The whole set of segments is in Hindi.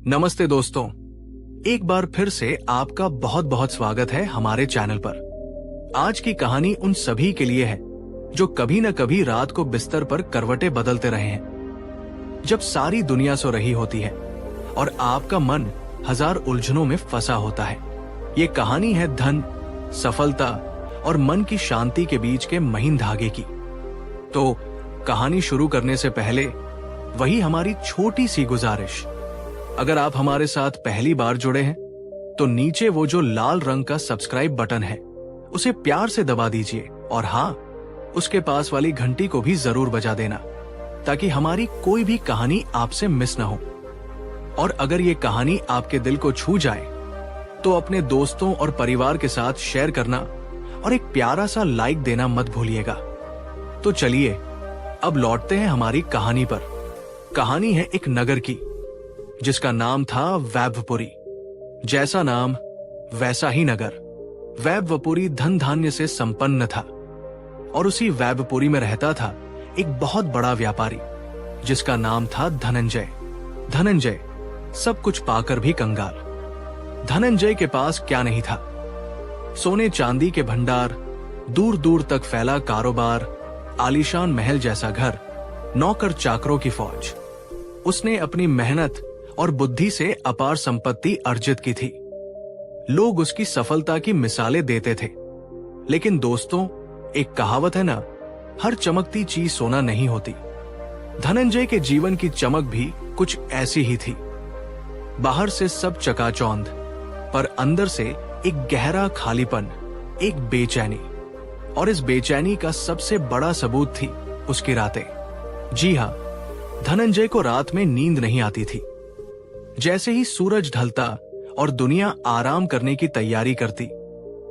नमस्ते दोस्तों, एक बार फिर से आपका बहुत बहुत स्वागत है हमारे चैनल पर। आज की कहानी उन सभी के लिए है जो कभी न कभी रात को बिस्तर पर करवटें बदलते रहे हैं, जब सारी दुनिया सो रही होती है और आपका मन हजार उलझनों में फंसा होता है। ये कहानी है धन, सफलता और मन की शांति के बीच के महीन धागे की। तो कहानी शुरू करने से पहले वही हमारी छोटी सी गुजारिश, अगर आप हमारे साथ पहली बार जुड़े हैं तो नीचे वो जो लाल रंग का सब्सक्राइब बटन है उसे प्यार से दबा दीजिए और हाँ, उसके पास वाली घंटी को भी जरूर बजा देना ताकि हमारी कोई भी कहानी आपसे मिस ना हो। और अगर ये कहानी आपके दिल को छू जाए तो अपने दोस्तों और परिवार के साथ शेयर करना और एक प्यारा सा लाइक देना मत भूलिएगा। तो चलिए अब लौटते हैं हमारी कहानी पर। कहानी है एक नगर की जिसका नाम था वैभवपुरी। जैसा नाम वैसा ही नगर। वैभवपुरी धन धान्य से संपन्न था और उसी वैभवपुरी में रहता था एक बहुत बड़ा व्यापारी जिसका नाम था धनंजय। धनंजय सब कुछ पाकर भी कंगाल। धनंजय के पास क्या नहीं था? सोने चांदी के भंडार, दूर दूर तक फैला कारोबार, आलीशान महल जैसा घर, नौकर चाकरों की फौज। उसने अपनी मेहनत और बुद्धि से अपार संपत्ति अर्जित की थी। लोग उसकी सफलता की मिसालें देते थे। लेकिन दोस्तों, एक कहावत है ना, हर चमकती चीज सोना नहीं होती। धनंजय के जीवन की चमक भी कुछ ऐसी ही थी। बाहर से सब चकाचौंध, पर अंदर से एक गहरा खालीपन, एक बेचैनी। और इस बेचैनी का सबसे बड़ा सबूत थी उसकी रातें। जी हाँ, धनंजय को रात में नींद नहीं आती थी। जैसे ही सूरज ढलता और दुनिया आराम करने की तैयारी करती,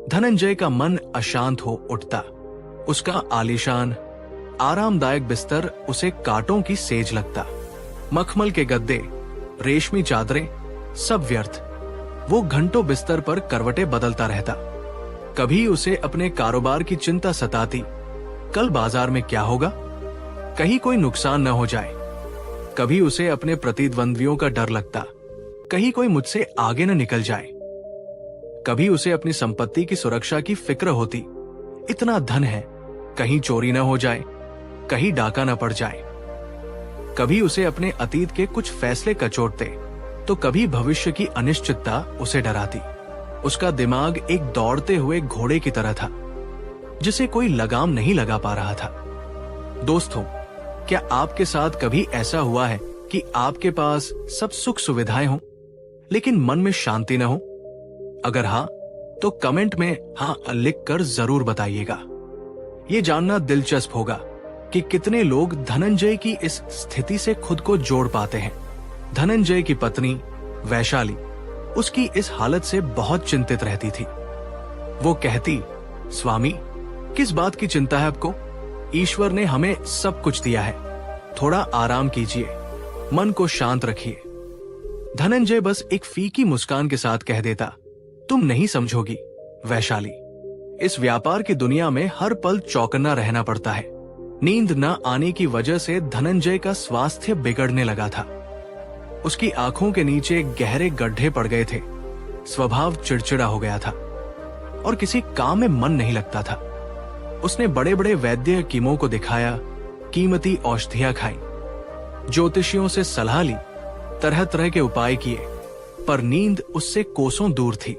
धनंजय का मन अशांत हो उठता। उसका आलीशान आरामदायक बिस्तर उसे कांटों की सेज लगता। मखमल के गद्दे, रेशमी चादरें, सब व्यर्थ। वो घंटों बिस्तर पर करवटें बदलता रहता। कभी उसे अपने कारोबार की चिंता सताती, कल बाजार में क्या होगा, कहीं कोई नुकसान न हो जाए। कभी उसे अपने प्रतिद्वंद्वियों का डर लगता, कहीं कोई मुझसे आगे न निकल जाए। कभी उसे अपनी संपत्ति की सुरक्षा की फिक्र होती, इतना धन है, कहीं चोरी न हो जाए, कहीं डाका न पड़ जाए। कभी उसे अपने अतीत के कुछ फैसले कचोटते, तो कभी भविष्य की अनिश्चितता उसे डराती। उसका दिमाग एक दौड़ते हुए घोड़े की तरह था जिसे कोई लगाम नहीं लगा पा रहा था। दोस्तों, क्या आपके साथ कभी ऐसा हुआ है कि आपके पास सब सुख सुविधाएं हों लेकिन मन में शांति न हो? अगर हाँ, तो कमेंट में हाँ लिखकर जरूर बताइएगा। ये जानना दिलचस्प होगा कि कितने लोग धनंजय की इस स्थिति से खुद को जोड़ पाते हैं। धनंजय की पत्नी वैशाली उसकी इस हालत से बहुत चिंतित रहती थी। वो कहती, स्वामी, किस बात की चिंता है आपको? ईश्वर ने हमें सब कुछ दिया है, थोड़ा आराम कीजिए, मन को शांत रखिए। धनंजय बस एक फीकी मुस्कान के साथ कह देता, तुम नहीं समझोगी वैशाली, इस व्यापार की दुनिया में हर पल चौकन्ना रहना पड़ता है। नींद न आने की वजह से धनंजय का स्वास्थ्य बिगड़ने लगा था। उसकी आंखों के नीचे गहरे गड्ढे पड़ गए थे, स्वभाव चिड़चिड़ा हो गया था और किसी काम में मन नहीं लगता था। उसने बड़े बड़े वैद्य हकीमों को दिखाया, कीमती औषधियां खाई, ज्योतिषियों से सलाह ली, तरह तरह के उपाय किए, पर नींद उससे कोसों दूर थी।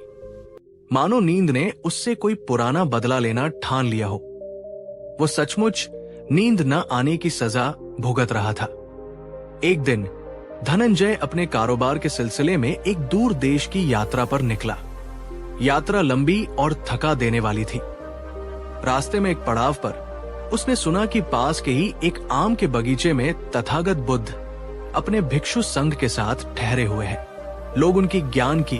मानो नींद ने उससे कोई पुराना बदला लेना ठान लिया हो। वो सचमुच नींद न आने की सजा भुगत रहा था। एक दिन धनंजय अपने कारोबार के सिलसिले में एक दूर देश की यात्रा पर निकला। यात्रा लंबी और थका देने वाली थी। रास्ते में एक पड़ाव पर उसने सुना कि पास के ही एक आम के बगीचे में तथागत बुद्ध अपने भिक्षु संघ के साथ ठहरे हुए हैं। लोग उनकी ज्ञान की,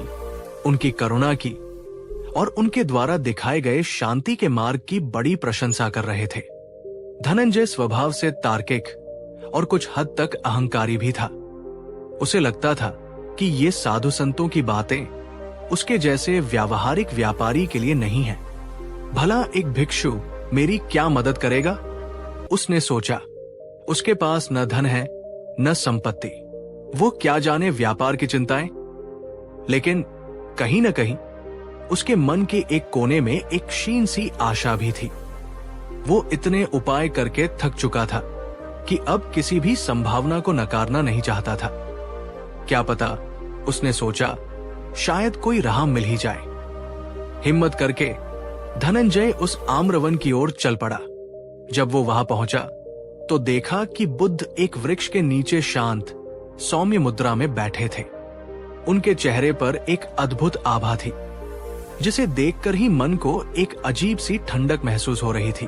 उनकी करुणा की और उनके द्वारा दिखाए गए शांति के मार्ग की बड़ी प्रशंसा कर रहे थे। धनंजय स्वभाव से तार्किक और कुछ हद तक अहंकारी भी था। उसे लगता था कि ये साधु संतों की बातें उसके जैसे व्यावहारिक व्यापारी के लिए नहीं है। भला एक भिक्षु मेरी क्या मदद करेगा? उसने सोचा। उसके पास न धन है न संपत्ति, वो क्या जाने व्यापार की चिंताएं, लेकिन कहीं न कहीं उसके मन के एक कोने में एक क्षीण सी आशा भी थी। वो इतने उपाय करके थक चुका था कि अब किसी भी संभावना को नकारना नहीं चाहता था। क्या पता, उसने सोचा, शायद कोई राह मिल ही जाए। हिम्मत करके धनंजय उस आम्रवन की ओर चल पड़ा। जब वो वहां पहुंचा तो देखा कि बुद्ध एक वृक्ष के नीचे शांत सौम्य मुद्रा में बैठे थे। उनके चेहरे पर एक अद्भुत आभा थी, जिसे देखकर ही मन को एक अजीब सी ठंडक महसूस हो रही थी।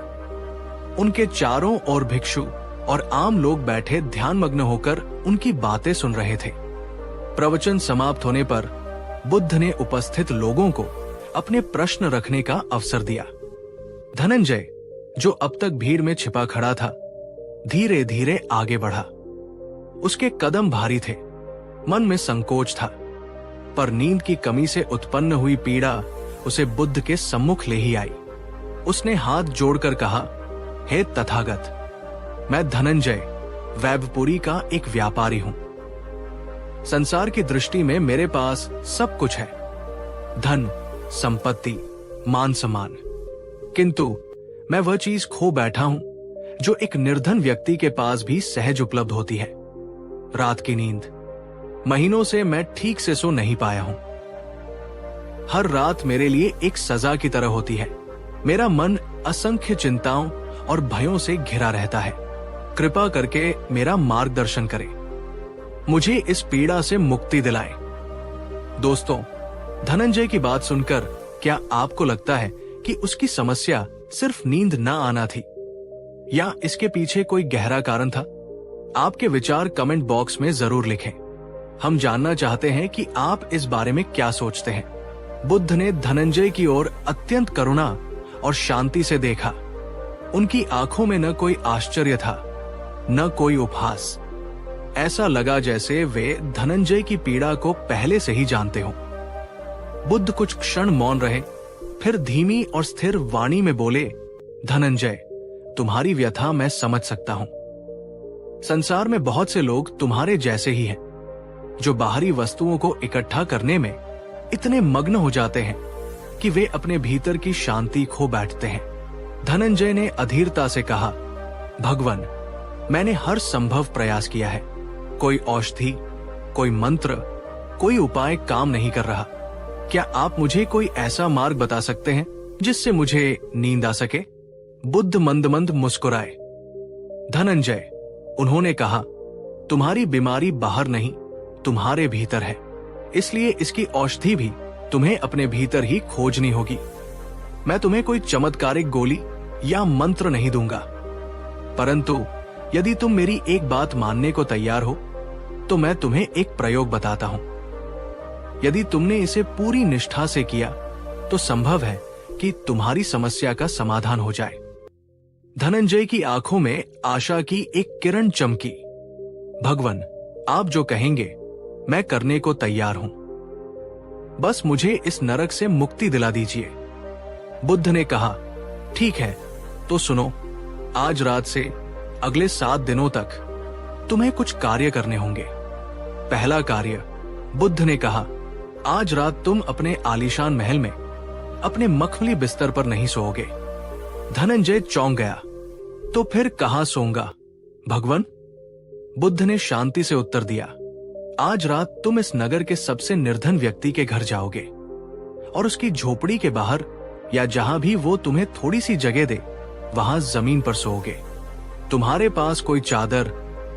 उनके चारों ओर भिक्षु और आम लोग बैठे ध्यानमग्न होकर उनकी बातें सुन रहे थे। प्रवचन समाप्त होने पर बुद्ध ने उपस्थित लोगों को अपने प्रश्न रखने का अवसर दिया। धनंजय, जो अब तक भीड़ में छिपा खड़ा था, धीरे धीरे आगे बढ़ा। उसके कदम भारी थे, मन में संकोच था, पर नींद की कमी से उत्पन्न हुई पीड़ा उसे बुद्ध के सम्मुख ले ही आई। उसने हाथ जोड़कर कहा, हे तथागत, मैं धनंजय वैभपुरी का एक व्यापारी हूं। संसार की दृष्टि में मेरे पास सब कुछ है, धन, संपत्ति, मान सम्मान, किंतु मैं वह चीज खो बैठा हूं जो एक निर्धन व्यक्ति के पास भी सहज उपलब्ध होती है। रात की नींद, महीनों से मैं ठीक से सो नहीं पाया हूं। हर रात मेरे लिए एक सजा की तरह होती है। मेरा मन असंख्य चिंताओं और भयों से घिरा रहता है। कृपा करके मेरा मार्गदर्शन करें, मुझे इस पीड़ा से मुक्ति दिलाएं। दोस्तों, धनंजय की बात सुनकर क्या आपको लगता है कि उसकी समस्या सिर्फ नींद न आना थी, या इसके पीछे कोई गहरा कारण था? आपके विचार कमेंट बॉक्स में जरूर लिखें। हम जानना चाहते हैं कि आप इस बारे में क्या सोचते हैं। बुद्ध ने धनंजय की ओर अत्यंत करुणा और शांति से देखा। उनकी आंखों में न कोई आश्चर्य था, न कोई उपहास। ऐसा लगा जैसे वे धनंजय की पीड़ा को पहले से ही जानते हों। बुद्ध कुछ क्षण मौन रहे, फिर धीमी और स्थिर वाणी में बोले, धनंजय, तुम्हारी व्यथा मैं समझ सकता हूं। संसार में बहुत से लोग तुम्हारे जैसे ही हैं, जो बाहरी वस्तुओं को इकट्ठा करने में इतने मग्न हो जाते हैं कि वे अपने भीतर की शांति खो बैठते हैं। धनंजय ने अधीरता से कहा, भगवान, मैंने हर संभव प्रयास किया है। कोई औषधि, कोई मंत्र, कोई उपाय काम नहीं कर रहा। क्या आप मुझे कोई ऐसा मार्ग बता सकते हैं जिससे मुझे नींद आ सके? बुद्ध मंद मंद मुस्कुराए। धनंजय, उन्होंने कहा, तुम्हारी बीमारी बाहर नहीं, तुम्हारे भीतर है। इसलिए इसकी औषधि भी तुम्हें अपने भीतर ही खोजनी होगी। मैं तुम्हें कोई चमत्कारिक गोली या मंत्र नहीं दूंगा, परंतु यदि तुम मेरी एक बात मानने को तैयार हो तो मैं तुम्हें एक प्रयोग बताता हूं। यदि तुमने इसे पूरी निष्ठा से किया तो संभव है कि तुम्हारी समस्या का समाधान हो जाए। धनंजय की आंखों में आशा की एक किरण चमकी। भगवान, आप जो कहेंगे मैं करने को तैयार हूं, बस मुझे इस नरक से मुक्ति दिला दीजिए। बुद्ध ने कहा, ठीक है, तो सुनो, आज रात से अगले 7 दिनों तक तुम्हें कुछ कार्य करने होंगे। पहला कार्य, बुद्ध ने कहा, आज रात तुम अपने आलीशान महल में अपने मखमली बिस्तर पर नहीं सोओगे। धनंजय चौंक गया, तो फिर कहां सोऊंगा भगवान? बुद्ध ने शांति से उत्तर दिया, आज रात तुम इस नगर के सबसे निर्धन व्यक्ति के घर जाओगे और उसकी झोपड़ी के बाहर या जहां भी वो तुम्हें थोड़ी सी जगह दे, वहां जमीन पर सोओगे। तुम्हारे पास कोई चादर,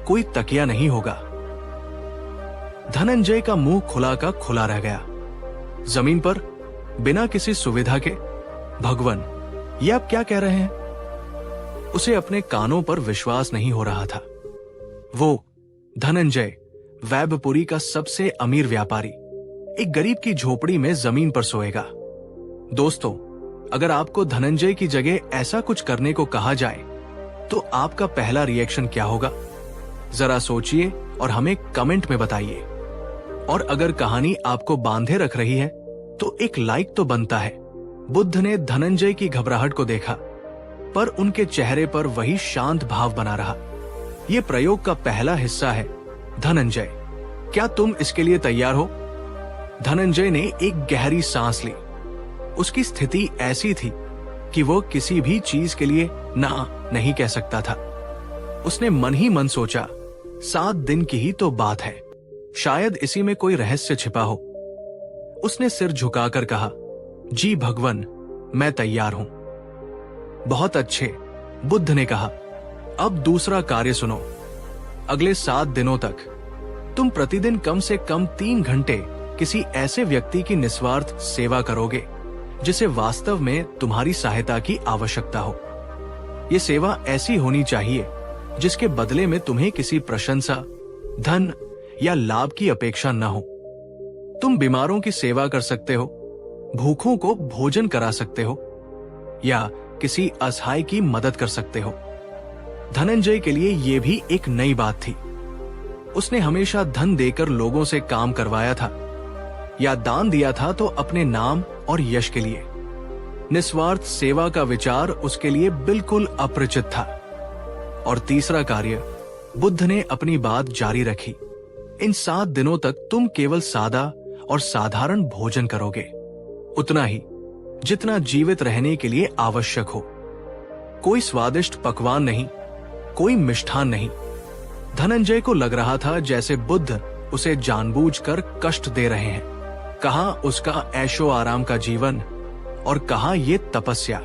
कोई तकिया नहीं होगा। धनंजय का मुंह खुला का खुला रह गया। जमीन पर बिना किसी सुविधा के? भगवान, ये आप क्या कह रहे हैं? उसे अपने कानों पर विश्वास नहीं हो रहा था। वो धनंजय, वैभपुरी का सबसे अमीर व्यापारी, एक गरीब की झोपड़ी में जमीन पर सोएगा। दोस्तों, अगर आपको धनंजय की जगह ऐसा कुछ करने को कहा जाए तो आपका पहला रिएक्शन क्या होगा? जरा सोचिए और हमें कमेंट में बताइए। और अगर कहानी आपको बांधे रख रही है तो एक लाइक तो बनता है। बुद्ध ने धनंजय की घबराहट को देखा, पर उनके चेहरे पर वही शांत भाव बना रहा। यह प्रयोग का पहला हिस्सा है। धनंजय, क्या तुम इसके लिए तैयार हो? धनंजय ने एक गहरी सांस ली। उसकी स्थिति ऐसी थी कि वो किसी भी चीज के लिए ना नहीं कह सकता था। उसने मन ही मन सोचा, 7 दिन की ही तो बात है, शायद इसी में कोई रहस्य छिपा हो। उसने सिर झुकाकर कहा, जी भगवन, मैं तैयार हूं। बहुत अच्छे, बुद्ध ने कहा। अब दूसरा कार्य सुनो। अगले 7 दिनों तक तुम प्रतिदिन कम से कम 3 घंटे किसी ऐसे व्यक्ति की निस्वार्थ सेवा करोगे जिसे वास्तव में तुम्हारी सहायता की आवश्यकता हो। ये सेवा ऐसी होनी चाहिए जिसके बदले में तुम्हें किसी प्रशंसा, धन या लाभ की अपेक्षा न हो। तुम बीमारों की सेवा कर सकते हो, भूखों को भोजन करा सकते हो या किसी असहाय की मदद कर सकते हो। धनंजय के लिए यह भी एक नई बात थी। उसने हमेशा धन देकर लोगों से काम करवाया था या दान दिया था तो अपने नाम और यश के लिए। निस्वार्थ सेवा का विचार उसके लिए बिल्कुल अपरिचित था। और तीसरा कार्य, बुद्ध ने अपनी बात जारी रखी। इन 7 दिनों तक तुम केवल सादा और साधारण भोजन करोगे, उतना ही जितना जीवित रहने के लिए आवश्यक हो। कोई स्वादिष्ट पकवान नहीं, कोई मिष्ठान नहीं। धनंजय को लग रहा था जैसे बुद्ध उसे जानबूझकर कष्ट दे रहे हैं। कहाँ उसका ऐशो आराम का जीवन और कहाँ ये तपस्या।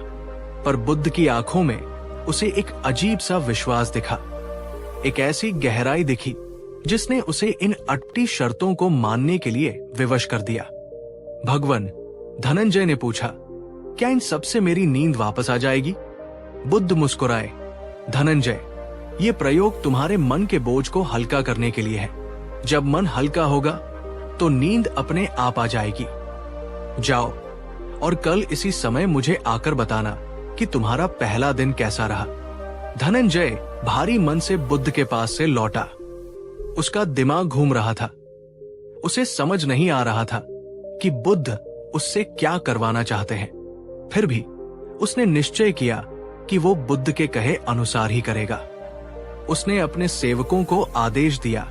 पर बुद्ध की आंखों में उसे एक अजीब सा विश्वास दिखा, एक ऐसी गहराई दिखी जिसने उसे इन अटपटी शर्तों को मानने के लिए विवश कर दिया। भगवन, धनंजय ने पूछा, क्या इन सबसे मेरी नींद वापस आ जाएगी? बुद्ध मुस्कुराए, धनंजय, ये प्रयोग तुम्हारे मन के बोझ को हल्का करने के लिए है। जब मन हल्का होगा तो नींद अपने आप आ जाएगी। जाओ और कल इसी समय मुझे आकर बताना कि तुम्हारा पहला दिन कैसा रहा। धनंजय भारी मन से बुद्ध के पास से लौटा। उसका दिमाग घूम रहा था। उसे समझ नहीं आ रहा था कि बुद्ध उससे क्या करवाना चाहते हैं। फिर भी उसने निश्चय किया कि वो बुद्ध के कहे अनुसार ही करेगा। उसने अपने सेवकों को आदेश दिया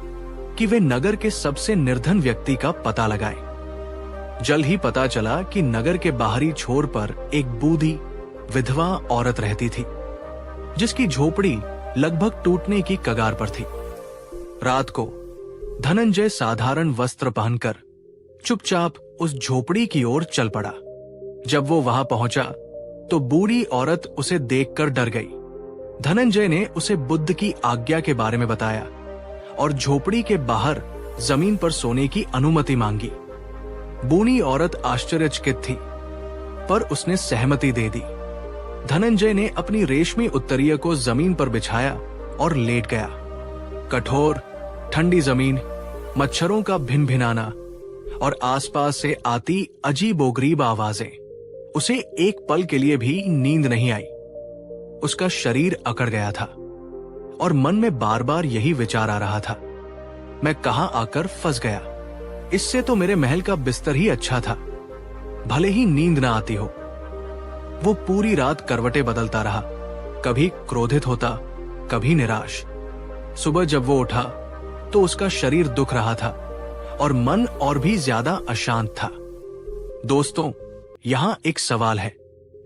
कि वे नगर के सबसे निर्धन व्यक्ति का पता लगाएं। जल्द ही पता चला कि नगर के बाहरी छोर पर एक बूढ़ी विधवा औरत रहती थी, जिसकी झोपड़ी लगभग टूटने की कगार पर थी। रात को धनंजय साधारण वस्त्र पहनकर चुपचाप उस झोपड़ी की ओर चल पड़ा। जब वो वहां पहुंचा तो बूढ़ी औरत उसे देखकर डर गई। धनंजय ने उसे बुद्ध की आज्ञा के बारे में बताया और झोपड़ी के बाहर जमीन पर सोने की अनुमति मांगी। बूढ़ी औरत आश्चर्यचकित थी, पर उसने सहमति दे दी। धनंजय ने अपनी रेशमी उत्तरीय को जमीन पर बिछाया और लेट गया। कठोर ठंडी जमीन, मच्छरों का भिनभिनाना और आसपास से आती अजीबोगरीब आवाजें, उसे एक पल के लिए भी नींद नहीं आई। उसका शरीर अकड़ गया था और मन में बार बार यही विचार आ रहा था, मैं कहां आकर फंस गया। इससे तो मेरे महल का बिस्तर ही अच्छा था, भले ही नींद ना आती हो। वो पूरी रात करवटें बदलता रहा, कभी क्रोधित होता, कभी निराश। सुबह जब वो उठा तो उसका शरीर दुख रहा था और मन और भी ज्यादा अशांत था। दोस्तों, यहां एक सवाल है,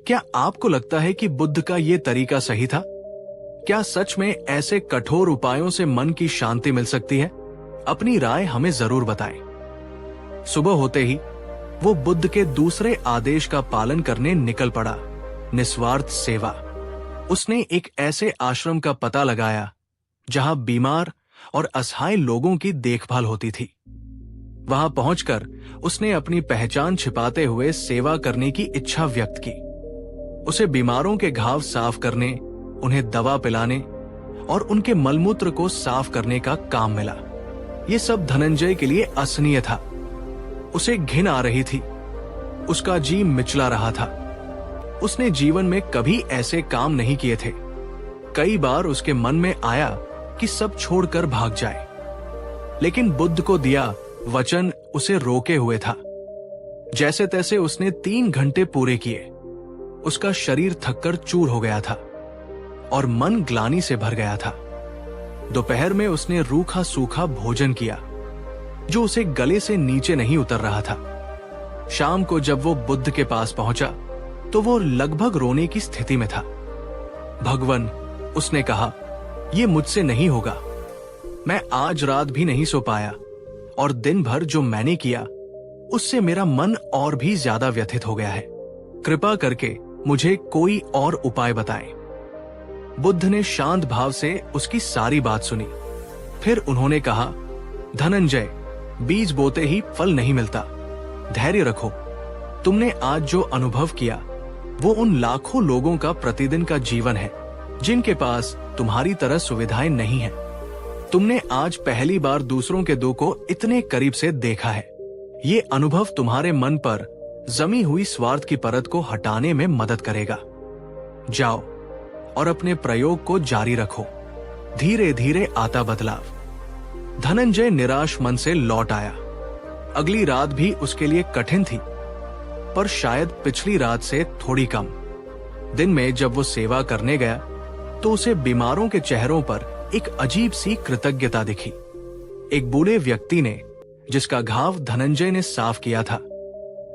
क्या आपको लगता है कि बुद्ध का ये तरीका सही था? क्या सच में ऐसे कठोर उपायों से मन की शांति मिल सकती है? अपनी राय हमें जरूर बताएं। सुबह होते ही वो बुद्ध के दूसरे आदेश का पालन करने निकल पड़ा, निस्वार्थ सेवा। उसने एक ऐसे आश्रम का पता लगाया जहां बीमार और असहाय लोगों की देखभाल होती थी। वहां पहुंचकर उसने अपनी पहचान छिपाते हुए सेवा करने की इच्छा व्यक्त की। उसे बीमारों के घाव साफ करने, उन्हें दवा पिलाने और उनके मलमूत्र को साफ करने का काम मिला। ये सब धनंजय के लिए असहनीय था। उसे घिन आ रही थी, उसका जी मिचला रहा था। उसने जीवन में कभी ऐसे काम नहीं किए थे। कई बार उसके मन में आया कि सब छोड़कर भाग जाए, लेकिन बुद्ध को दिया वचन उसे रोके हुए था। जैसे तैसे उसने 3 घंटे पूरे किए। उसका शरीर थककर चूर हो गया था और मन ग्लानि से भर गया था। दोपहर में उसने रूखा सूखा भोजन किया, जो उसे गले से नीचे नहीं उतर रहा था। शाम को जब वो बुद्ध के पास पहुंचा तो वो लगभग रोने की स्थिति में था। भगवन, उसने कहा, ये मुझसे नहीं होगा। मैं आज रात भी नहीं सो पाया और दिन भर जो मैंने किया उससे मेरा मन और भी ज्यादा व्यथित हो गया है। कृपा करके मुझे कोई और उपाय बताएं। बुद्ध ने शांत भाव से उसकी सारी बात सुनी। फिर उन्होंने कहा, धनंजय, बीज बोते ही फल नहीं मिलता। धैर्य रखो। तुमने आज जो अनुभव किया वो उन लाखों लोगों का प्रतिदिन का जीवन है जिनके पास तुम्हारी तरह सुविधाएं नहीं हैं। तुमने आज पहली बार दूसरों के दुख को इतने करीब से देखा है। ये अनुभव तुम्हारे मन पर जमी हुई स्वार्थ की परत को हटाने में मदद करेगा। जाओ और अपने प्रयोग को जारी रखो। धीरे धीरे आता बदलाव। धनंजय निराश मन से लौट आया। अगली रात भी उसके लिए कठिन थी, पर शायद पिछली रात से थोड़ी कम। दिन में जब वो सेवा करने गया तो उसे बीमारों के चेहरों पर एक अजीब सी कृतज्ञता दिखी। एक बूढ़े व्यक्ति ने, जिसका घाव धनंजय ने साफ किया था,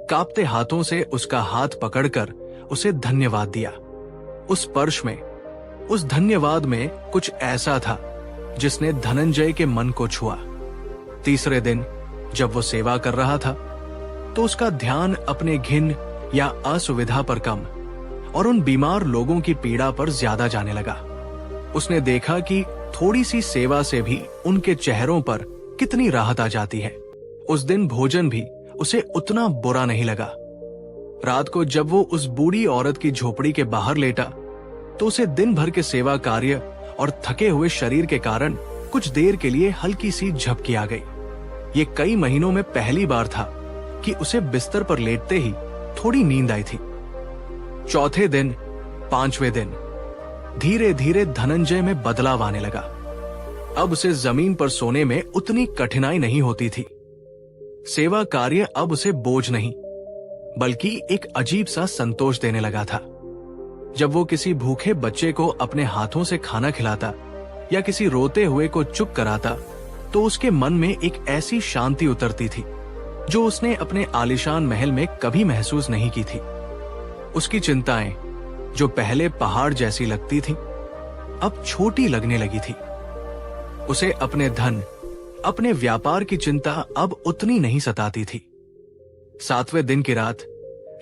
कांपते हाथों से उसका हाथ पकड़कर उसे धन्यवाद दिया। उस स्पर्श में, उस धन्यवाद में कुछ ऐसा था जिसने धनंजय के मन को छुआ। तीसरे दिन जब वो सेवा कर रहा था तो उसका ध्यान अपने घिन या असुविधा पर कम और उन बीमार लोगों की पीड़ा पर ज्यादा जाने लगा। उसने देखा कि थोड़ी सी सेवा से भी उनके चेहरों पर कितनी राहत आ जाती है। उस दिन भोजन भी उसे उतना बुरा नहीं लगा। रात को जब वो उस बूढ़ी औरत की झोपड़ी के बाहर लेटा तो उसे दिन भर के सेवा कार्य और थके हुए शरीर के कारण कुछ देर के लिए हल्की सी झपकी आ गई। ये कई महीनों में पहली बार था कि उसे बिस्तर पर लेटते ही थोड़ी नींद आई थी। चौथे दिन, पांचवें दिन, धीरे धीरे धनंजय में बदलाव आने लगा। अब उसे जमीन पर सोने में उतनी कठिनाई नहीं होती थी। सेवा कार्य अब उसे बोझ नहीं, बल्कि एक अजीब सा संतोष देने लगा था। जब वो किसी भूखे बच्चे को अपने हाथों से खाना खिलाता या किसी रोते हुए को चुप कराता तो उसके मन में एक ऐसी शांति उतरती थी जो उसने अपने आलीशान महल में कभी महसूस नहीं की थी। उसकी चिंताएं, जो पहले पहाड़ जैसी लगती थी, अब छोटी लगने लगी थी। उसे अपने धन, अपने व्यापार की चिंता अब उतनी नहीं सताती थी। सातवें दिन की रात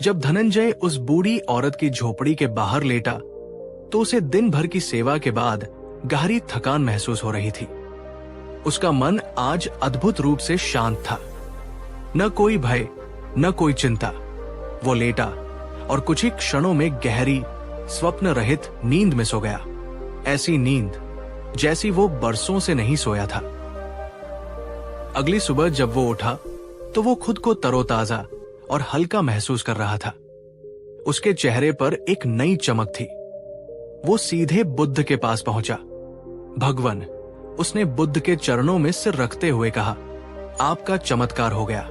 जब धनंजय उस बूढ़ी औरत की झोपड़ी के बाहर लेटा तो उसे दिन भर की सेवा के बाद गहरी थकान महसूस हो रही थी। उसका मन आज अद्भुत रूप से शांत था। न कोई भय, न कोई चिंता। वो लेटा और कुछ ही क्षणों में गहरी, स्वप्न रहित नींद में सो गया। ऐसी नींद जैसी वो बरसों से नहीं सोया था। अगली सुबह जब वो उठा तो वो खुद को तरोताजा और हल्का महसूस कर रहा था। उसके चेहरे पर एक नई चमक थी। वो सीधे बुद्ध के पास पहुंचा। भगवन, उसने बुद्ध के चरणों में सिर रखते हुए कहा, आपका चमत्कार हो गया।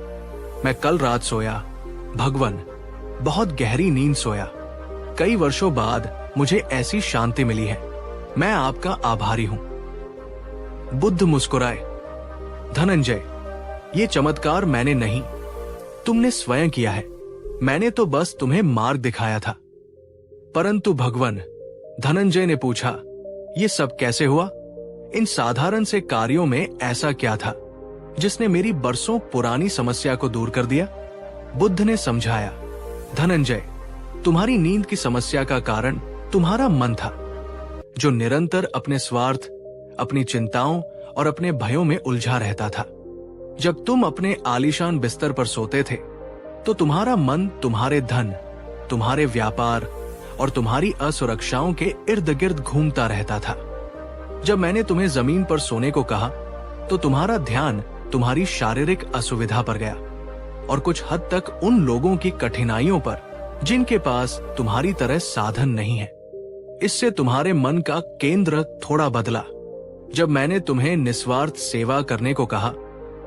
मैं कल रात सोया, भगवन, बहुत गहरी नींद सोया। कई वर्षों बाद मुझे ऐसी शांति मिली है। मैं आपका आभारी हूं। बुद्ध मुस्कुराए। धनंजय, ये चमत्कार मैंने नहीं, तुमने स्वयं किया है। मैंने तो बस तुम्हें मार्ग दिखाया था। परंतु भगवन, धनंजय ने पूछा, ये सब कैसे हुआ? इन साधारण से कार्यों में ऐसा क्या था जिसने मेरी बरसों पुरानी समस्या को दूर कर दिया? बुद्ध ने समझाया, धनंजय, तुम्हारी नींद की समस्या का कारण तुम्हारा मन था, जो निरंतर अपने स्वार्थ, अपनी चिंताओं और अपने भयों में उलझा रहता था। जब तुम अपने आलीशान बिस्तर पर सोते थे तो तुम्हारा मन तुम्हारे धन, तुम्हारे व्यापार और तुम्हारी असुरक्षाओं के इर्द गिर्द घूमता रहता था। जब मैंने तुम्हें जमीन पर सोने को कहा तो तुम्हारा ध्यान तुम्हारी शारीरिक असुविधा पर गया और कुछ हद तक उन लोगों की कठिनाइयों पर जिनके पास तुम्हारी तरह साधन नहीं है। इससे तुम्हारे मन का केंद्र थोड़ा बदला। जब मैंने तुम्हें निस्वार्थ सेवा करने को कहा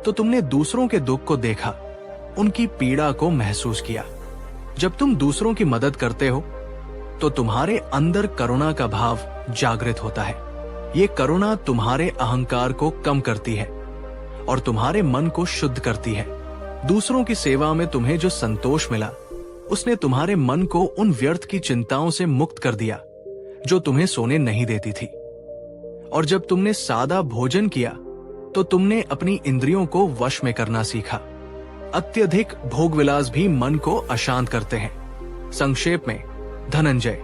तो तुमने दूसरों के दुख को देखा, उनकी पीड़ा को महसूस किया। जब तुम दूसरों की मदद करते हो तो तुम्हारे अंदर करुणा का भाव जागृत होता है। ये करुणा तुम्हारे अहंकार को कम करती है और तुम्हारे मन को शुद्ध करती है। दूसरों की सेवा में तुम्हें जो संतोष मिला, उसने तुम्हारे मन को उन व्यर्थ की चिंताओं से मुक्त कर दिया जो तुम्हें सोने नहीं देती थी। और जब तुमने सादा भोजन किया तो तुमने अपनी इंद्रियों को वश में करना सीखा। अत्यधिक भोगविलास भी मन को अशांत करते हैं। संक्षेप में, धनंजय,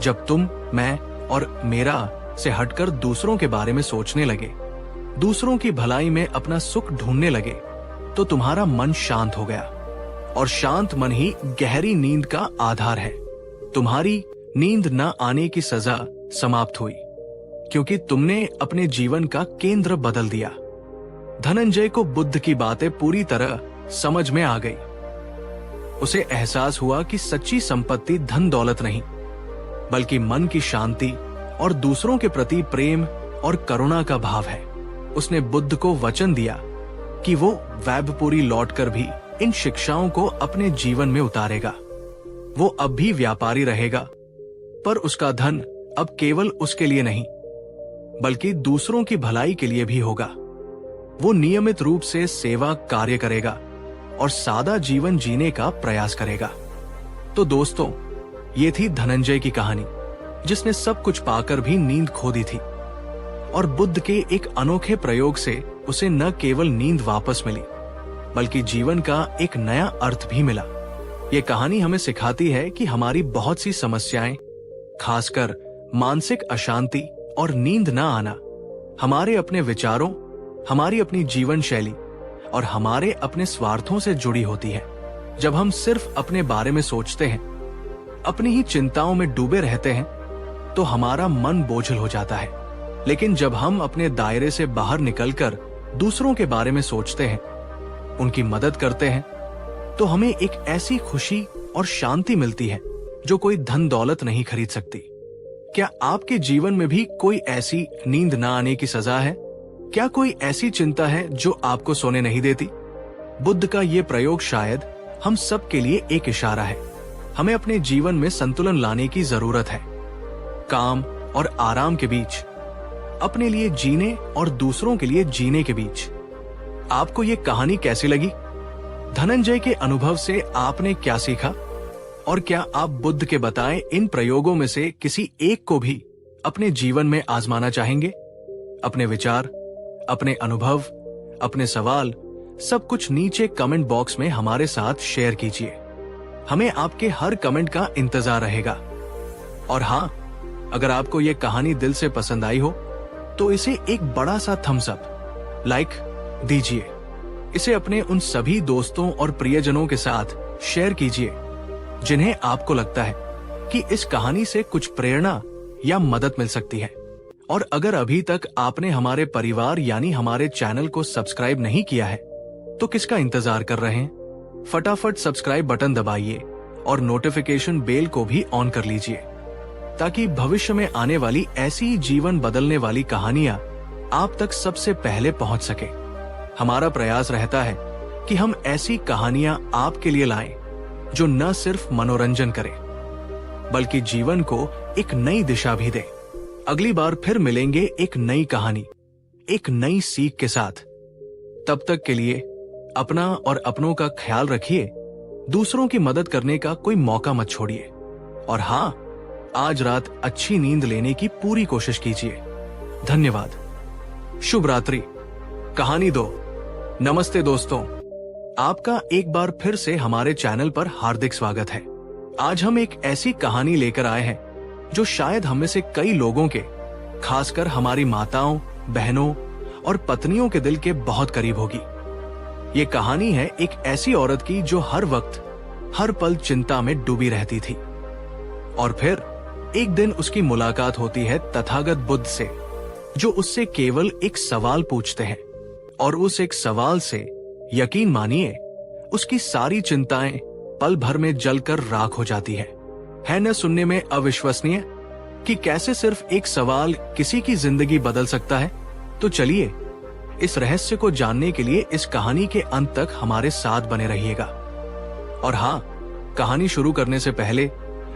जब तुम, मैं और मेरा से हटकर दूसरों के बारे में सोचने लगे, दूसरों की भलाई में अपना सुख ढूंढने लगे, तो तुम्हारा मन शांत हो गया। और शांत मन ही गहरी नींद का आधार है। तुम्हारी नींद न आने की सजा समाप्त हुई, क्योंकि तुमने अपने जीवन का केंद्र बदल दिया। धनंजय को बुद्ध की बातें पूरी तरह समझ में आ गई। उसे एहसास हुआ कि सच्ची संपत्ति धन दौलत नहीं, बल्कि मन की शांति और दूसरों के प्रति प्रेम और करुणा का भाव है। उसने बुद्ध को वचन दिया कि वो वैभवपुरी लौटकर भी इन शिक्षाओं को अपने जीवन में उतारेगा। वो अब भी व्यापारी रहेगा, पर उसका धन अब केवल उसके लिए नहीं, बल्कि दूसरों की भलाई के लिए भी होगा। वो नियमित रूप से सेवा कार्य करेगा और सादा जीवन जीने का प्रयास करेगा। तो दोस्तों, ये थी धनंजय की कहानी, जिसने सब कुछ पाकर भी नींद खो दी थी। और बुद्ध के एक अनोखे प्रयोग से उसे न केवल नींद वापस मिली, बल्कि जीवन का एक नया अर्थ भी मिला। ये कहानी हमें सिखाती है कि हमारी बहुत सी समस्याएं, खासकर मानसिक अशांति और नींद न आना, हमारे अपने विचारों, हमारी अपनी जीवन शैली और हमारे अपने स्वार्थों से जुड़ी होती है। जब हम सिर्फ अपने बारे में सोचते हैं, अपनी ही चिंताओं में डूबे रहते हैं, तो हमारा मन बोझिल हो जाता है। लेकिन जब हम अपने दायरे से बाहर निकलकर दूसरों के बारे में सोचते हैं, उनकी मदद करते हैं, तो हमें एक ऐसी खुशी और शांति मिलती है जो कोई धन दौलत नहीं खरीद सकती। क्या आपके जीवन में भी कोई ऐसी नींद ना आने की सजा है? क्या कोई ऐसी चिंता है जो आपको सोने नहीं देती? बुद्ध का ये प्रयोग शायद हम सब के लिए एक इशारा है। हमें अपने जीवन में संतुलन लाने की जरूरत है। काम और आराम के बीच, अपने लिए जीने और दूसरों के लिए जीने के बीच। आपको ये कहानी कैसी लगी? धनंजय के अनुभव से आपने क्या सीखा? और क्या आप बुद्ध के बताए इन प्रयोगों में से किसी एक को भी अपने जीवन में आजमाना चाहेंगे? अपने विचार, अपने अनुभव, अपने सवाल, सब कुछ नीचे कमेंट बॉक्स में हमारे साथ शेयर कीजिए। हमें आपके हर कमेंट का इंतजार रहेगा। और हाँ, अगर आपको ये कहानी दिल से पसंद आई हो, तो इसे एक बड़ा सा थम्स अप, लाइक दीजिए। इसे अपने उन सभी दोस्तों और प्रियजनों के साथ शेयर कीजिए जिन्हें आपको लगता है कि इस कहानी से कुछ प्रेरणा या मदद मिल सकती है। और अगर अभी तक आपने हमारे परिवार यानी हमारे चैनल को सब्सक्राइब नहीं किया है, तो किसका इंतजार कर रहे हैं? फटाफट सब्सक्राइब बटन दबाइए और नोटिफिकेशन बेल को भी ऑन कर लीजिए, ताकि भविष्य में आने वाली ऐसी जीवन बदलने वाली कहानियां आप तक सबसे पहले पहुंच सके। हमारा प्रयास रहता है कि हम ऐसी कहानियां आपके लिए लाएं जो न सिर्फ मनोरंजन करे, बल्कि जीवन को एक नई दिशा भी दे। अगली बार फिर मिलेंगे एक नई कहानी, एक नई सीख के साथ। तब तक के लिए अपना और अपनों का ख्याल रखिए, दूसरों की मदद करने का कोई मौका मत छोड़िए। और हाँ, आज रात अच्छी नींद लेने की पूरी कोशिश कीजिए। धन्यवाद। शुभ रात्रि। कहानी 2। नमस्ते दोस्तों, आपका एक बार फिर से हमारे चैनल पर हार्दिक स्वागत है। आज हम एक ऐसी कहानी लेकर आए हैं जो शायद हम में से कई लोगों के, खासकर हमारी माताओं, बहनों और पत्नियों के दिल के बहुत करीब होगी। ये कहानी है एक ऐसी औरत की जो हर वक्त, हर पल चिंता में डूबी रहती थी। और फिर एक दिन उसकी मुलाकात होती है तथागत बुद्ध से, जो उससे केवल एक सवाल पूछते हैं। और उस एक सवाल से, यकीन मानिए, उसकी सारी चिंताएं पल भर में जलकर राख हो जाती है न सुनने में अविश्वसनीय कि कैसे सिर्फ एक सवाल किसी की जिंदगी बदल सकता है? तो चलिए, इस रहस्य को जानने के लिए इस कहानी के अंत तक हमारे साथ बने रहिएगा। और हाँ, कहानी शुरू करने से पहले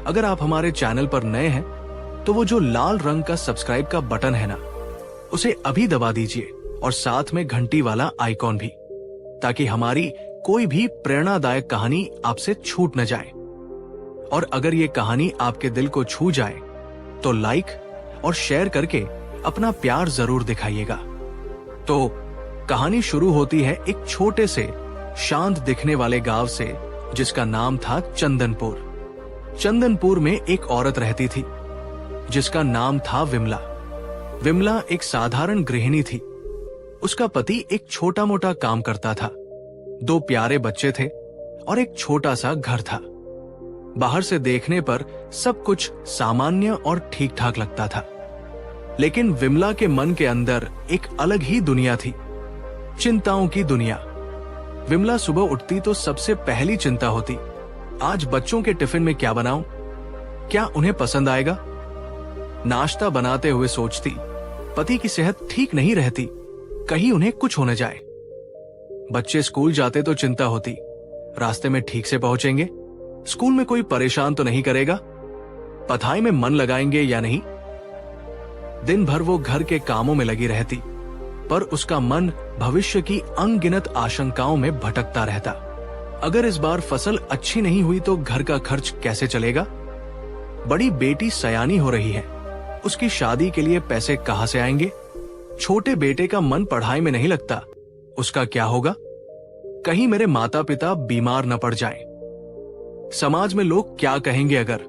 अगर आप हमारे चैनल पर नए हैं, तो वो जो लाल रंग का सब्सक्राइब का बटन है ना, उसे अभी दबा दीजिए और साथ में घंटी वाला आइकॉन भी, ताकि हमारी कोई भी प्रेरणादायक कहानी आपसे छूट न जाए। और अगर ये कहानी आपके दिल को छू जाए तो लाइक और शेयर करके अपना प्यार जरूर दिखाइएगा। तो कहानी शुरू होती है एक छोटे से शांत दिखने वाले गांव से, जिसका नाम था चंदनपुर। चंदनपुर में एक औरत रहती थी जिसका नाम था विमला। विमला एक साधारण गृहिणी थी। उसका पति एक छोटा मोटा काम करता था, 2 प्यारे बच्चे थे और एक छोटा सा घर था। बाहर से देखने पर सब कुछ सामान्य और ठीक ठाक लगता था, लेकिन विमला के मन के अंदर एक अलग ही दुनिया थी, चिंताओं की दुनिया। विमला सुबह उठती तो सबसे पहली चिंता होती, आज बच्चों के टिफिन में क्या बनाऊं? क्या उन्हें पसंद आएगा? नाश्ता बनाते हुए सोचती, पति की सेहत ठीक नहीं रहती, कहीं उन्हें कुछ हो न जाए। बच्चे स्कूल जाते तो चिंता होती, रास्ते में ठीक से पहुंचेंगे? स्कूल में कोई परेशान तो नहीं करेगा? पढ़ाई में मन लगाएंगे या नहीं? दिन भर वो घर के कामों में लगी रहती, पर उसका मन भविष्य की अनगिनत आशंकाओं में भटकता रहता। अगर इस बार फसल अच्छी नहीं हुई तो घर का खर्च कैसे चलेगा? बड़ी बेटी सयानी हो रही है, उसकी शादी के लिए पैसे कहां से आएंगे? छोटे बेटे का मन पढ़ाई में नहीं लगता, उसका क्या होगा? कहीं मेरे माता पिता बीमार न पड़ जाएं। समाज में लोग क्या कहेंगे अगर?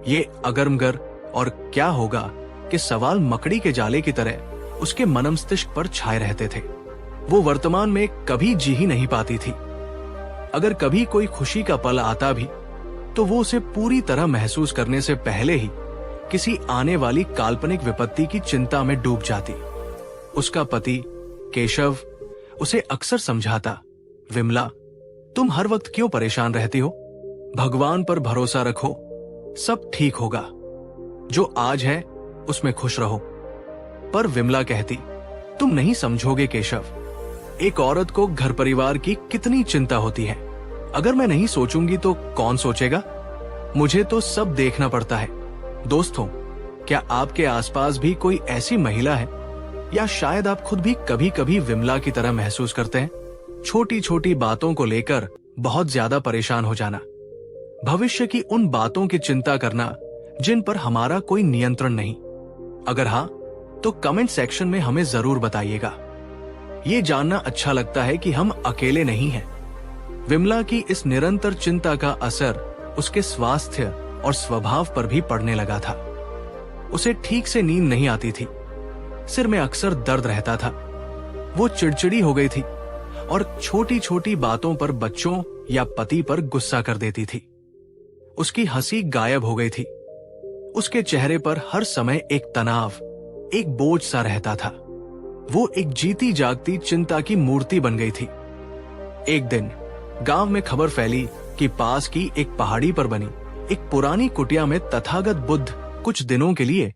ये अगरमगर और क्या होगा कि सवाल मकड़ी के जाले की तरह उसके मन मस्तिष्क पर छाए रहते थे। वो वर्तमान में कभी जी ही नहीं पाती थी। अगर कभी कोई खुशी का पल आता भी तो वो उसे पूरी तरह महसूस करने से पहले ही किसी आने वाली काल्पनिक विपत्ति की चिंता में डूब जाती। उसका पति केशव उसे अक्सर समझाता, विमला, तुम हर वक्त क्यों परेशान रहती हो? भगवान पर भरोसा रखो, सब ठीक होगा। जो आज है उसमें खुश रहो। पर विमला कहती, तुम नहीं समझोगे केशव, एक औरत को घर परिवार की कितनी चिंता होती है। अगर मैं नहीं सोचूंगी तो कौन सोचेगा? मुझे तो सब देखना पड़ता है। दोस्तों, क्या आपके आसपास भी कोई ऐसी महिला है, या शायद आप खुद भी कभी कभी विमला की तरह महसूस करते हैं? छोटी छोटी बातों को लेकर बहुत ज्यादा परेशान हो जाना, भविष्य की उन बातों की चिंता करना जिन पर हमारा कोई नियंत्रण नहीं। अगर हाँ, तो कमेंट सेक्शन में हमें जरूर बताइएगा। ये जानना अच्छा लगता है कि हम अकेले नहीं हैं। विमला की इस निरंतर चिंता का असर उसके स्वास्थ्य और स्वभाव पर भी पड़ने लगा था। उसे ठीक से नींद नहीं आती थी, सिर में अक्सर दर्द रहता था, वो चिड़चिड़ी हो गई थी और छोटी छोटी बातों पर बच्चों या पति पर गुस्सा कर देती थी। उसकी हंसी गायब हो गई थी। उसके चेहरे पर हर समय एक तनाव, एक बोझ सा रहता था। वो एक जीती जागती चिंता की मूर्ति बन गई थी। एक दिन गांव में खबर फैली कि पास की एक पहाड़ी पर बनी एक पुरानी कुटिया में तथागत बुद्ध कुछ दिनों के लिए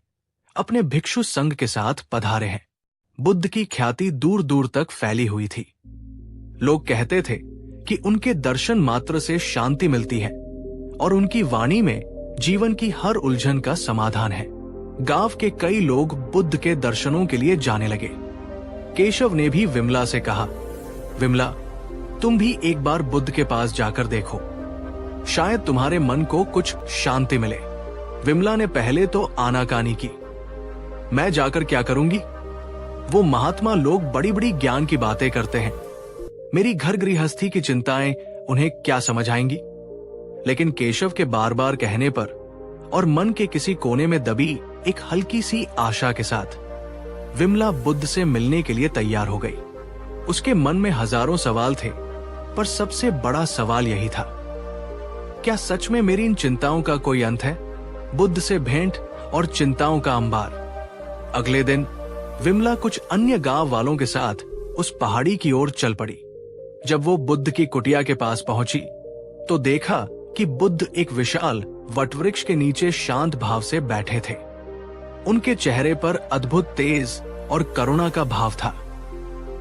अपने भिक्षु संघ के साथ पधारे हैं। बुद्ध की ख्याति दूर दूर तक फैली हुई थी। लोग कहते थे कि उनके दर्शन मात्र से शांति मिलती है और उनकी वाणी में जीवन की हर उलझन का समाधान है। गांव के कई लोग बुद्ध के दर्शनों के लिए जाने लगे। केशव ने भी विमला से कहा, विमला, तुम भी एक बार बुद्ध के पास जाकर देखो, शायद तुम्हारे मन को कुछ शांति मिले। विमला ने पहले तो आनाकानी की, मैं जाकर क्या करूंगी? वो महात्मा लोग बड़ी बड़ी ज्ञान की बातें करते हैं, मेरी घर गृहस्थी की चिंताएं उन्हें क्या समझ आएंगी? लेकिन केशव के बार बार कहने पर और मन के किसी कोने में दबी एक हल्की सी आशा के साथ विमला बुद्ध से मिलने के लिए तैयार हो गई। उसके मन में हजारों सवाल थे, पर सबसे बड़ा सवाल यही था, क्या सच में मेरी इन चिंताओं का कोई अंत है? बुद्ध से भेंट और चिंताओं का अंबार। अगले दिन विमला कुछ अन्य गांव वालों के साथ उस पहाड़ी की ओर चल पड़ी। जब वो बुद्ध की कुटिया के पास पहुंची तो देखा कि बुद्ध एक विशाल वटवृक्ष के नीचे शांत भाव से बैठे थे। उनके चेहरे पर अद्भुत तेज और करुणा का भाव था।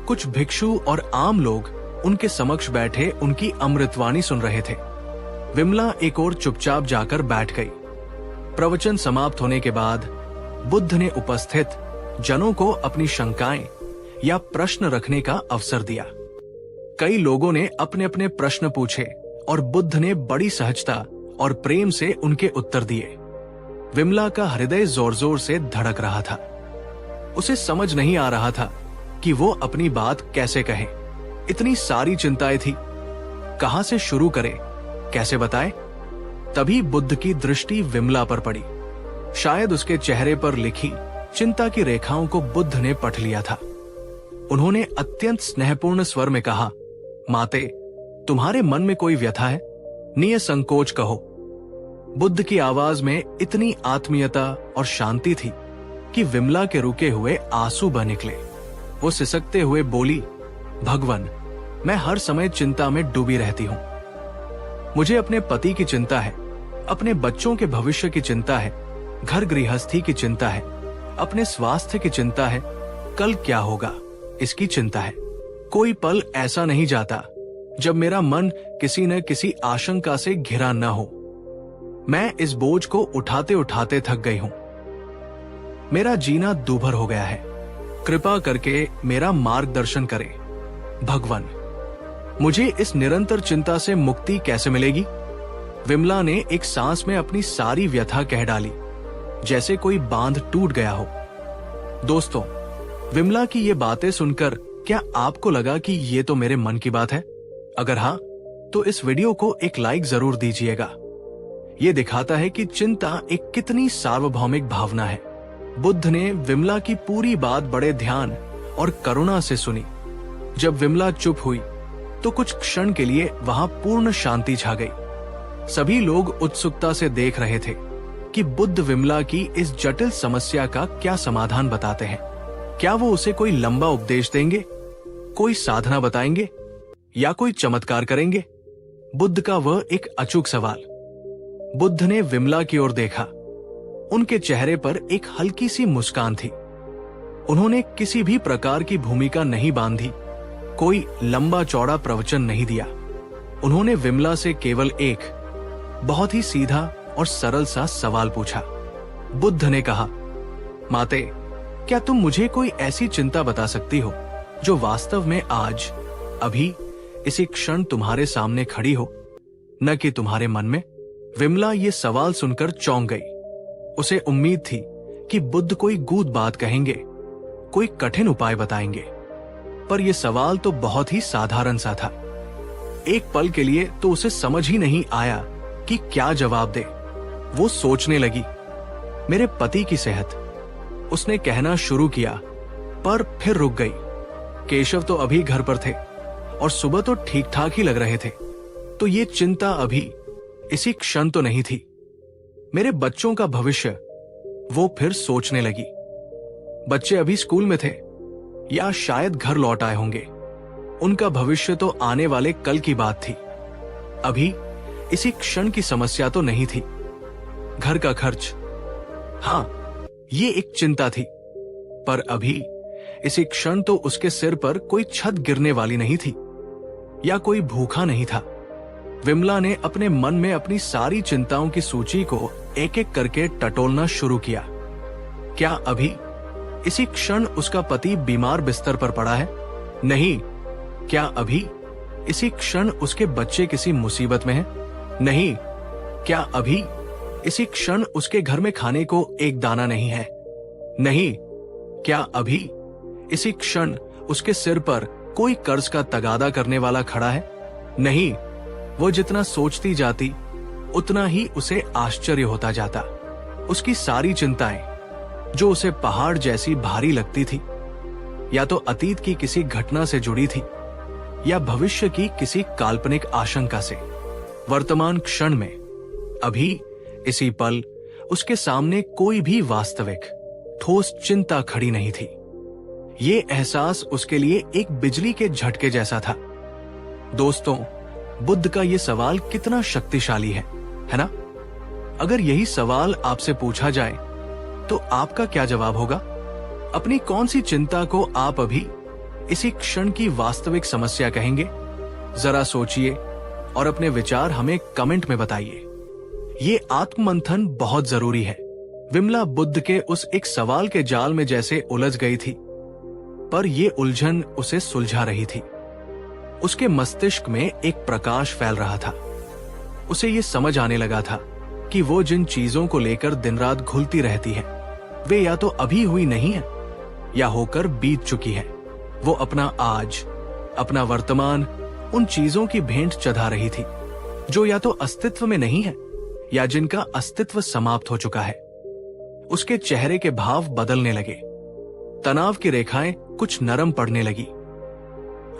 कुछ भिक्षु और आम लोग उनके समक्ष बैठे उनकी अमृतवाणी सुन रहे थे। विमला एक ओर चुपचाप जाकर बैठ गई। प्रवचन समाप्त होने के बाद बुद्ध ने उपस्थित जनों को अपनी शंकाएं या प्रश्न रखने का अवसर दिया। कई लोगों ने अपने अपने प्रश्न पूछे और बुद्ध ने बड़ी सहजता और प्रेम से उनके उत्तर दिए। विमला का हृदय जोर जोर से धड़क रहा था। उसे समझ नहीं आ रहा था कि वो अपनी बात कैसे कहे। इतनी सारी चिंताएं थी, कहां से शुरू करे, कैसे बताए। तभी बुद्ध की दृष्टि विमला पर पड़ी। शायद उसके चेहरे पर लिखी चिंता की रेखाओं को बुद्ध ने पढ़ लिया था। उन्होंने अत्यंत स्नेहपूर्ण स्वर में कहा, माते, तुम्हारे मन में कोई व्यथा है? निसंकोच कहो। बुद्ध की आवाज में इतनी आत्मीयता और शांति थी कि विमला के रुके हुए आंसू बह निकले। वो सिसकते हुए बोली, भगवान, मैं हर समय चिंता में डूबी रहती हूं। मुझे अपने पति की चिंता है, अपने बच्चों के भविष्य की चिंता है, घर गृहस्थी की चिंता है, अपने स्वास्थ्य की चिंता है, कल क्या होगा इसकी चिंता है। कोई पल ऐसा नहीं जाता जब मेरा मन किसी न किसी आशंका से घिरा न हो। मैं इस बोझ को उठाते उठाते थक गई हूं। मेरा जीना दूभर हो गया है। कृपा करके मेरा मार्गदर्शन करें। भगवान, मुझे इस निरंतर चिंता से मुक्ति कैसे मिलेगी? विमला ने एक सांस में अपनी सारी व्यथा कह डाली, जैसे कोई बांध टूट गया हो। दोस्तों, विमला की ये बातें सुनकर क्या आपको लगा कि ये तो मेरे मन की बात है? अगर हाँ, तो इस वीडियो को एक लाइक जरूर दीजिएगा। ये दिखाता है कि चिंता एक कितनी सार्वभौमिक भावना है। बुद्ध ने विमला की पूरी बात बड़े ध्यान और करुणा से सुनी। जब विमला चुप हुई तो कुछ क्षण के लिए वहां पूर्ण शांति छा गई। सभी लोग उत्सुकता से देख रहे थे कि बुद्ध विमला की इस जटिल समस्या का क्या समाधान बताते हैं। क्या वो उसे कोई लंबा उपदेश देंगे, कोई साधना बताएंगे या कोई चमत्कार करेंगे? बुद्ध का वह एक अचूक सवाल। बुद्ध ने विमला की ओर देखा। उनके चेहरे पर एक हल्की सी मुस्कान थी। उन्होंने किसी भी प्रकार की भूमिका नहीं बांधी, कोई लंबा चौड़ा प्रवचन नहीं दिया। उन्होंने विमला से केवल एक बहुत ही सीधा और सरल सा सवाल पूछा। बुद्ध ने कहा, माते, क्या तुम मुझे कोई ऐसी चिंता बता सकती हो जो वास्तव में आज, अभी, इसी क्षण तुम्हारे सामने खड़ी हो, न कि तुम्हारे मन में? विमला ये सवाल सुनकर चौंक गई। उसे उम्मीद थी कि बुद्ध कोई गूढ़ बात कहेंगे, कोई कठिन उपाय बताएंगे, पर यह सवाल तो बहुत ही साधारण सा था। एक पल के लिए तो उसे समझ ही नहीं आया कि क्या जवाब दे। वो सोचने लगी, मेरे पति की सेहत, उसने कहना शुरू किया, पर फिर रुक गई। केशव तो अभी घर पर थे और सुबह तो ठीक ठाक ही लग रहे थे, तो ये चिंता अभी इसी क्षण तो नहीं थी। मेरे बच्चों का भविष्य, वो फिर सोचने लगी। बच्चे अभी स्कूल में थे या शायद घर लौट आए होंगे। उनका भविष्य तो आने वाले कल की बात थी। अभी इसी क्षण की समस्या तो नहीं थी। घर का खर्च, हाँ, ये एक चिंता थी, पर अभी इसी क्षण तो उसके सिर पर कोई छत गिरने वाली नहीं थी या कोई भूखा नहीं था। विमला ने अपने मन में अपनी सारी चिंताओं की सूची को एक एक करके टटोलना शुरू किया। क्या अभी इसी क्षण उसका पति बीमार बिस्तर पर पड़ा है? नहीं। क्या अभी इसी क्षण उसके बच्चे किसी मुसीबत में हैं? नहीं। क्या अभी इसी क्षण उसके घर में खाने को एक दाना नहीं है? नहीं। क्या अभी इसी क्षण उसके सिर पर कोई कर्ज का तगादा करने वाला खड़ा है? नहीं। वो जितना सोचती जाती उतना ही उसे आश्चर्य होता जाता। उसकी सारी चिंताएं, जो उसे पहाड़ जैसी भारी लगती थी, या तो अतीत की किसी घटना से जुड़ी थी या भविष्य की किसी काल्पनिक आशंका से, वर्तमान क्षण में, अभी इसी पल उसके सामने कोई भी वास्तविक ठोस चिंता खड़ी नहीं थी। ये एहसास उसके लिए एक बिजली के झटके जैसा था। दोस्तों, बुद्ध का ये सवाल कितना शक्तिशाली है ना? अगर यही सवाल आपसे पूछा जाए तो आपका क्या जवाब होगा? अपनी कौन सी चिंता को आप अभी इसी क्षण की वास्तविक समस्या कहेंगे? जरा सोचिए और अपने विचार हमें कमेंट में बताइए। ये आत्ममंथन बहुत जरूरी है। विमला बुद्ध के उस एक सवाल के जाल में जैसे उलझ गई थी। पर ये उलझन उसे सुलझा रही थी। उसके मस्तिष्क में एक प्रकाश फैल रहा था। उसे ये समझ आने लगा था कि वो जिन चीजों को लेकर दिन रात घुलती रहती है, वे या तो अभी हुई नहीं है या होकर बीत चुकी है। वो अपना आज, अपना वर्तमान उन चीजों की भेंट चढ़ा रही थी जो या तो अस्तित्व में नहीं है या जिनका अस्तित्व समाप्त हो चुका है। उसके चेहरे के भाव बदलने लगे। तनाव की रेखाएं कुछ नरम पड़ने लगी।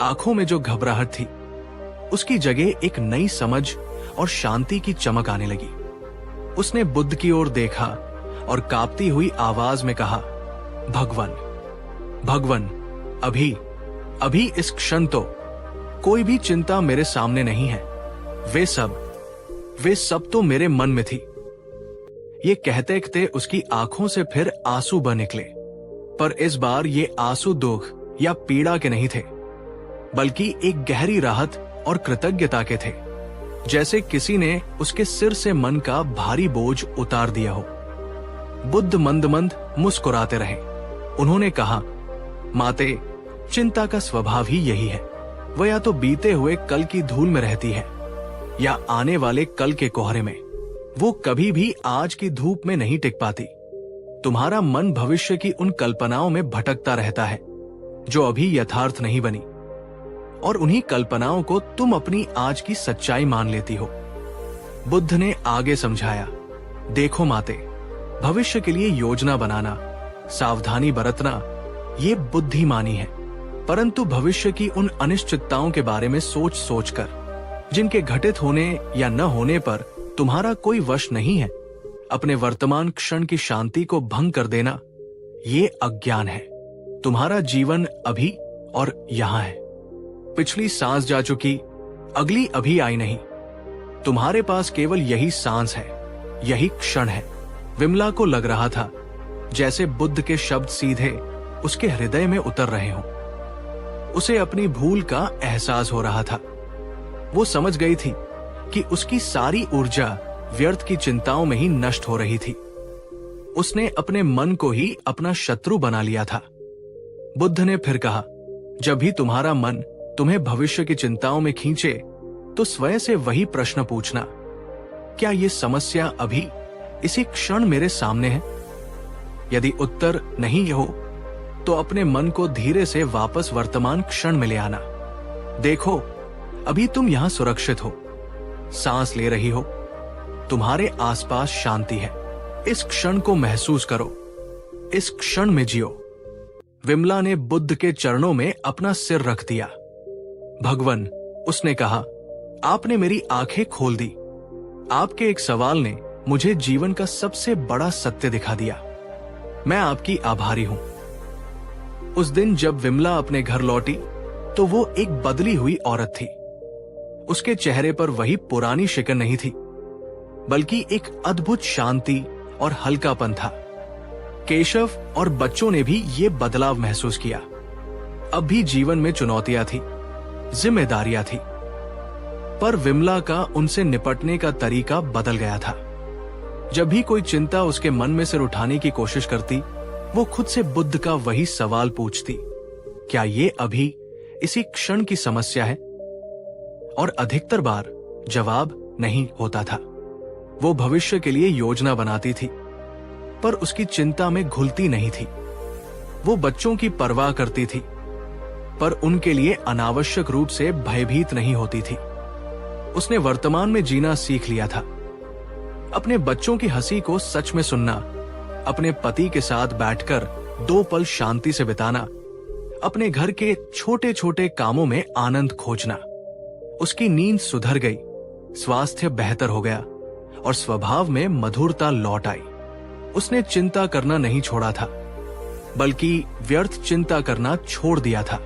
आंखों में जो घबराहट थी, उसकी जगह एक नई समझ और शांति की चमक आने लगी। उसने बुद्ध की ओर देखा और कांपती हुई आवाज में कहा, भगवान, भगवान, अभी इस क्षण तो कोई भी चिंता मेरे सामने नहीं है। वे सब तो मेरे मन में थी। ये कहते कहते उसकी आंखों से फिर आंसू बह निकले, पर इस बार ये आंसू दुख या पीड़ा के नहीं थे, बल्कि एक गहरी राहत और कृतज्ञता के थे, जैसे किसी ने उसके सिर से मन का भारी बोझ उतार दिया हो। बुद्ध मंद मंद मुस्कुराते रहे। उन्होंने कहा, माते, चिंता का स्वभाव ही यही है। वह या तो बीते हुए कल की धूल में रहती है या आने वाले कल के कोहरे में। वो कभी भी आज की धूप में नहीं टिक पाती। तुम्हारा मन भविष्य की उन कल्पनाओं में भटकता रहता है जो अभी यथार्थ नहीं बनी, और उन्हीं कल्पनाओं को तुम अपनी आज की सच्चाई मान लेती हो। बुद्ध ने आगे समझाया, देखो माते, भविष्य के लिए योजना बनाना, सावधानी बरतना, ये बुद्धिमानी है। परंतु भविष्य की उन अनिश्चितताओं के बारे में सोच सोचकर, जिनके घटित होने या न होने पर तुम्हारा कोई वश नहीं है, अपने वर्तमान क्षण की शांति को भंग कर देना, ये अज्ञान है। तुम्हारा जीवन अभी और यहां है। पिछली सांस जा चुकी, अगली अभी आई नहीं। तुम्हारे पास केवल यही सांस है, यही क्षण है। विमला को लग रहा था जैसे बुद्ध के शब्द सीधे उसके हृदय में उतर रहे हों। उसे अपनी भूल का एहसास हो रहा था। वो समझ गई थी कि उसकी सारी ऊर्जा व्यर्थ की चिंताओं में ही नष्ट हो रही थी। उसने अपने मन को ही अपना शत्रु बना लिया था। बुद्ध ने फिर कहा, जब भी तुम्हारा मन तुम्हें भविष्य की चिंताओं में खींचे, तो स्वयं से वही प्रश्न पूछना, क्या ये समस्या अभी इसी क्षण मेरे सामने है? यदि उत्तर नहीं हो, तो अपने मन को धीरे से वापस वर्तमान क्षण में ले आना। देखो, अभी तुम यहां सुरक्षित हो, सांस ले रही हो, तुम्हारे आसपास शांति है। इस क्षण को महसूस करो, इस क्षण में जियो। विमला ने बुद्ध के चरणों में अपना सिर रख दिया। भगवान, उसने कहा, आपने मेरी आंखें खोल दी। आपके एक सवाल ने मुझे जीवन का सबसे बड़ा सत्य दिखा दिया। मैं आपकी आभारी हूं। उस दिन जब विमला अपने घर लौटी, तो वो एक बदली हुई औरत थी। उसके चेहरे पर वही पुरानी शिकन नहीं थी, बल्कि एक अद्भुत शांति और हल्कापन था। केशव और बच्चों ने भी ये बदलाव महसूस किया। अब भी जीवन में चुनौतियां थी, जिम्मेदारियां थी, पर विमला का उनसे निपटने का तरीका बदल गया था। जब भी कोई चिंता उसके मन में सिर उठाने की कोशिश करती, वो खुद से बुद्ध का वही सवाल पूछती, क्या ये अभी इसी क्षण की समस्या है? और अधिकतर बार जवाब नहीं होता था। वो भविष्य के लिए योजना बनाती थी, पर उसकी चिंता में घुलती नहीं थी। वो बच्चों की परवाह करती थी, पर उनके लिए अनावश्यक रूप से भयभीत नहीं होती थी। उसने वर्तमान में जीना सीख लिया था। अपने बच्चों की हंसी को सच में सुनना, अपने पति के साथ बैठकर 2 पल शांति से बिताना, अपने घर के छोटे छोटे कामों में आनंद खोजना। उसकी नींद सुधर गई, स्वास्थ्य बेहतर हो गया और स्वभाव में मधुरता लौट आई। उसने चिंता करना नहीं छोड़ा था, बल्कि व्यर्थ चिंता करना छोड़ दिया था।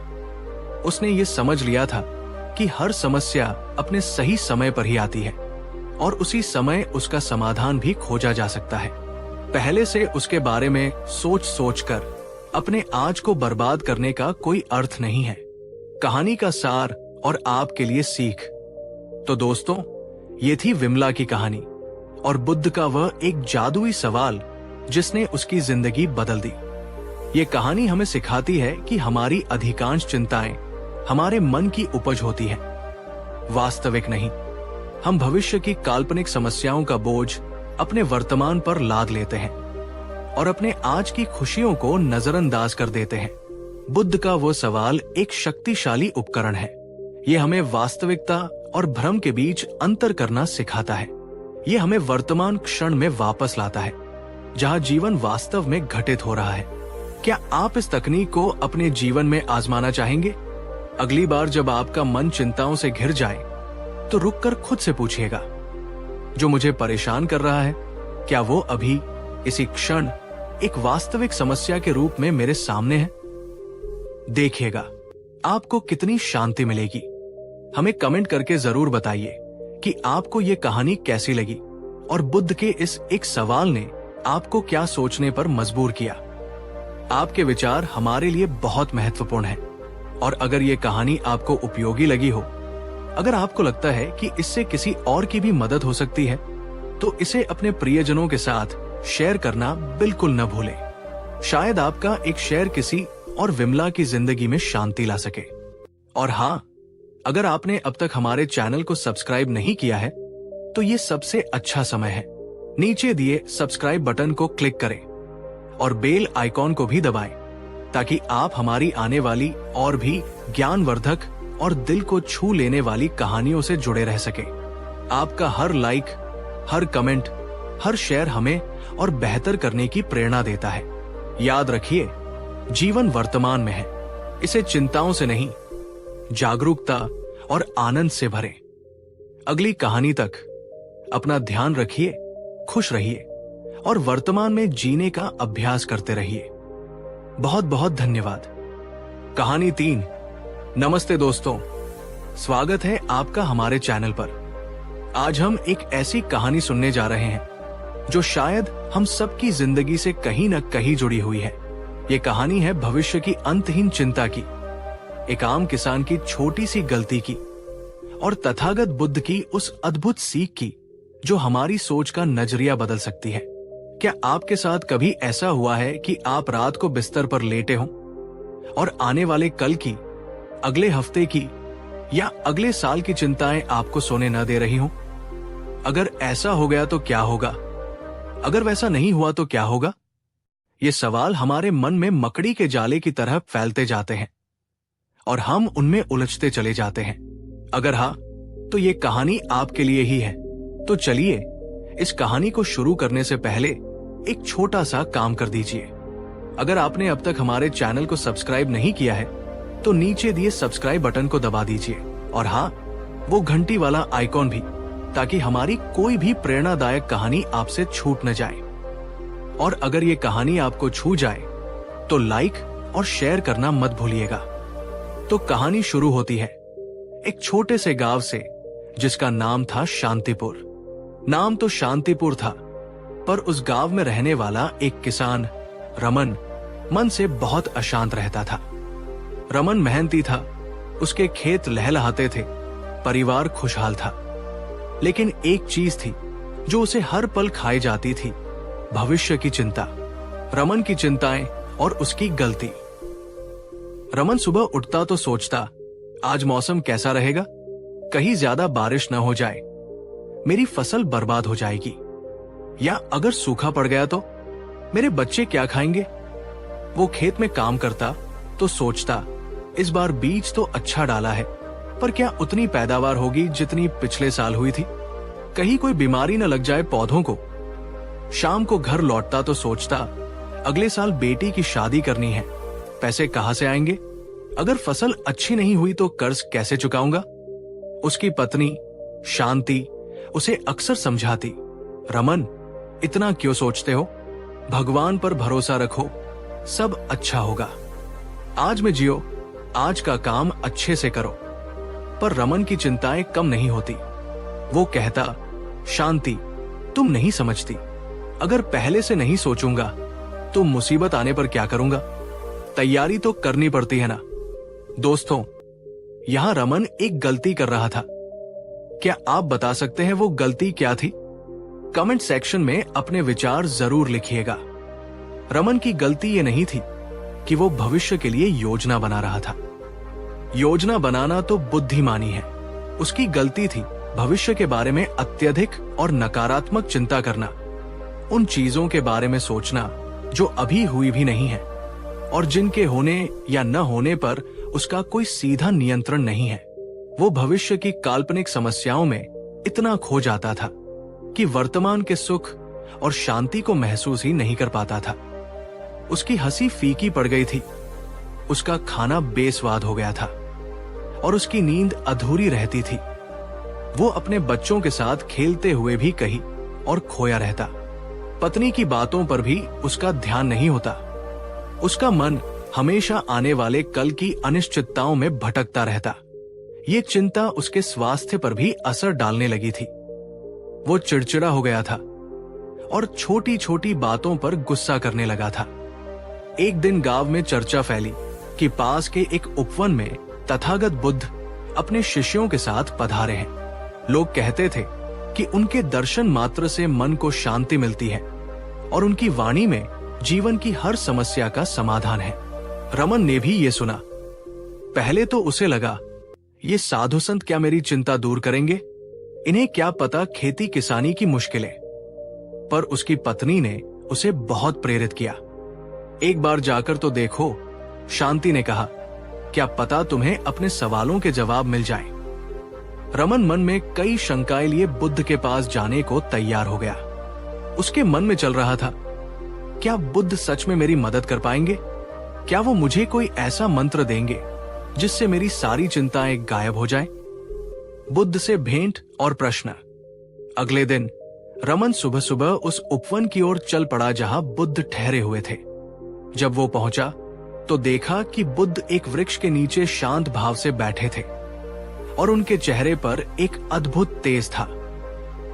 उसने ये समझ लिया था कि हर समस्या अपने सही समय पर ही आती है और उसी समय उसका समाधान भी खोजा जा सकता है। पहले से उसके बारे में सोच सोचकर अपने आज को बर्बाद करने का कोई अर्थ नहीं है। कहानी का सार और आपके लिए सीख। तो दोस्तों, ये थी विमला की कहानी और बुद्ध का वह एक जादुई सवाल जिसने उसकी जिंदगी बदल दी। ये कहानी हमें सिखाती है कि हमारी अधिकांश चिंताएं हमारे मन की उपज होती हैं, वास्तविक नहीं। हम भविष्य की काल्पनिक समस्याओं का बोझ अपने वर्तमान पर लाद लेते हैं और अपने आज की खुशियों को नजरअंदाज कर देते हैं। बुद्ध का वो सवाल एक शक्तिशाली उपकरण है। ये हमें वास्तविकता और भ्रम के बीच अंतर करना सिखाता है। ये हमें वर्तमान क्षण में वापस लाता है, जहां जीवन वास्तव में घटित हो रहा है। क्या आप इस तकनीक को अपने जीवन में आजमाना चाहेंगे? अगली बार जब आपका मन चिंताओं से घिर जाए, तो रुककर खुद से पूछिएगा, जो मुझे परेशान कर रहा है, क्या वो अभी इसी क्षण एक वास्तविक समस्या के रूप में मेरे सामने है? देखिएगा, आपको कितनी शांति मिलेगी। हमें कमेंट करके जरूर बताइए कि आपको ये कहानी कैसी लगी और बुद्ध के इस एक सवाल ने आपको क्या सोचने पर मजबूर किया। आपके विचार हमारे लिए बहुत महत्वपूर्ण हैं। और अगर ये कहानी आपको उपयोगी लगी हो, अगर आपको लगता है कि इससे किसी और की भी मदद हो सकती है, तो इसे अपने प्रियजनों के साथ शेयर करना बिल्कुल न भूलें। शायद आपका एक शेयर किसी और विमला की जिंदगी में शांति ला सके। और हाँ, अगर आपने अब तक हमारे चैनल को सब्सक्राइब नहीं किया है, तो ये सबसे अच्छा समय है। नीचे दिए सब्सक्राइब बटन को क्लिक करें और बेल आइकॉन को भी दबाएं, ताकि आप हमारी आने वाली और भी ज्ञानवर्धक और दिल को छू लेने वाली कहानियों से जुड़े रह सके। आपका हर लाइक, हर कमेंट, हर शेयर हमें और बेहतर करने की प्रेरणा देता है। याद रखिए, जीवन वर्तमान में है। इसे चिंताओं से नहीं, जागरूकता और आनंद से भरें। अगली कहानी तक अपना ध्यान रखिए, खुश रहिए और वर्तमान में जीने का अभ्यास करते रहिए। बहुत बहुत धन्यवाद। कहानी 3। नमस्ते दोस्तों, स्वागत है आपका हमारे चैनल पर। आज हम एक ऐसी कहानी सुनने जा रहे हैं जो शायद हम सबकी जिंदगी से कहीं न कहीं जुड़ी हुई है। ये कहानी है भविष्य की अंतहीन चिंता की, एक आम किसान की छोटी सी गलती की और तथागत बुद्ध की उस अद्भुत सीख की जो हमारी सोच का नजरिया बदल सकती है। क्या आपके साथ कभी ऐसा हुआ है कि आप रात को बिस्तर पर लेटे हों और आने वाले कल की, अगले हफ्ते की या अगले साल की चिंताएं आपको सोने न दे रही हों? अगर ऐसा हो गया तो क्या होगा? अगर वैसा नहीं हुआ तो क्या होगा? ये सवाल हमारे मन में मकड़ी के जाले की तरह फैलते जाते हैं और हम उनमें उलझते चले जाते हैं। अगर हाँ, तो ये कहानी आपके लिए ही है। तो चलिए, इस कहानी को शुरू करने से पहले एक छोटा सा काम कर दीजिए। अगर आपने अब तक हमारे चैनल को सब्सक्राइब नहीं किया है, तो नीचे दिए सब्सक्राइब बटन को दबा दीजिए और हाँ, वो घंटी वाला आइकॉन भी, ताकि हमारी कोई भी प्रेरणादायक कहानी आपसे छूट न जाए। और अगर ये कहानी आपको छू जाए, तो लाइक और शेयर करना मत भूलिएगा। तो कहानी शुरू होती है एक छोटे से गांव से, जिसका नाम था शांतिपुर। नाम तो शांतिपुर था, पर उस गांव में रहने वाला एक किसान रमन मन से बहुत अशांत रहता था। रमन मेहनती था, उसके खेत लहलहाते थे, परिवार खुशहाल था। लेकिन एक चीज थी जो उसे हर पल खाई जाती थी, भविष्य की चिंता। रमन की चिंताएं और उसकी गलती। रमन सुबह उठता तो सोचता, आज मौसम कैसा रहेगा? कहीं ज्यादा बारिश न हो जाए, मेरी फसल बर्बाद हो जाएगी। या अगर सूखा पड़ गया तो मेरे बच्चे क्या खाएंगे? वो खेत में काम करता तो सोचता, इस बार बीज तो अच्छा डाला है, पर क्या उतनी पैदावार होगी जितनी पिछले साल हुई थी? कहीं कोई बीमारी न लग जाए पौधों को। शाम को घर लौटता तो सोचता, अगले साल बेटी की शादी करनी है, पैसे कहां से आएंगे? अगर फसल अच्छी नहीं हुई तो कर्ज कैसे चुकाऊंगा? उसकी पत्नी शांति उसे अक्सर समझाती, रमन, इतना क्यों सोचते हो? भगवान पर भरोसा रखो, सब अच्छा होगा। आज में जियो, आज का काम अच्छे से करो। पर रमन की चिंताएं कम नहीं होती। वो कहता, शांति, तुम नहीं समझती, अगर पहले से नहीं सोचूंगा तो मुसीबत आने पर क्या करूंगा? तैयारी तो करनी पड़ती है ना। दोस्तों, यहां रमन एक गलती कर रहा था। क्या आप बता सकते हैं वो गलती क्या थी? कमेंट सेक्शन में अपने विचार जरूर लिखिएगा। रमन की गलती ये नहीं थी कि वो भविष्य के लिए योजना बना रहा था। योजना बनाना तो बुद्धिमानी है, उसकी गलती थी भविष्य के बारे में अत्यधिक और नकारात्मक चिंता करना, उन चीजों के बारे में सोचना जो अभी हुई भी नहीं है और जिनके होने या न होने पर उसका कोई सीधा नियंत्रण नहीं है। वो भविष्य की काल्पनिक समस्याओं में इतना खो जाता था कि वर्तमान के सुख और शांति को महसूस ही नहीं कर पाता था। उसकी हंसी फीकी पड़ गई थी, उसका खाना बेस्वाद हो गया था और उसकी नींद अधूरी रहती थी। वो अपने बच्चों के साथ खेलते हुए भी कहीं और खोया रहता। पत्नी की बातों पर भी उसका ध्यान नहीं होता। उसका मन हमेशा आने वाले कल की अनिश्चितताओं में भटकता रहता। ये चिंता उसके स्वास्थ्य पर भी असर डालने लगी थी। वो चिड़चिड़ा हो गया था और छोटी छोटी बातों पर गुस्सा करने लगा था। एक दिन गांव में चर्चा फैली कि पास के एक उपवन में तथागत बुद्ध अपने शिष्यों के साथ पधारे हैं। लोग कहते थे कि उनके दर्शन मात्र से मन को शांति मिलती है और उनकी वाणी में जीवन की हर समस्या का समाधान है। रमन ने भी ये सुना। पहले तो उसे लगा, ये साधु संत क्या मेरी चिंता दूर करेंगे? इन्हें क्या पता खेती किसानी की मुश्किलें। पर उसकी पत्नी ने उसे बहुत प्रेरित किया। एक बार जाकर तो देखो, शांति ने कहा, क्या पता तुम्हें अपने सवालों के जवाब मिल जाएं। रमन मन में कई शंकाएं लिए बुद्ध के पास जाने को तैयार हो गया। उसके मन में चल रहा था, क्या बुद्ध सच में मेरी मदद कर पाएंगे? क्या वो मुझे कोई ऐसा मंत्र देंगे जिससे मेरी सारी चिंताएं गायब हो जाएं? बुद्ध से भेंट और प्रश्न। अगले दिन रमन सुबह सुबह उस उपवन की ओर चल पड़ा जहां बुद्ध ठहरे हुए थे। जब वो पहुंचा तो देखा कि बुद्ध एक वृक्ष के नीचे शांत भाव से बैठे थे और उनके चेहरे पर एक अद्भुत तेज था।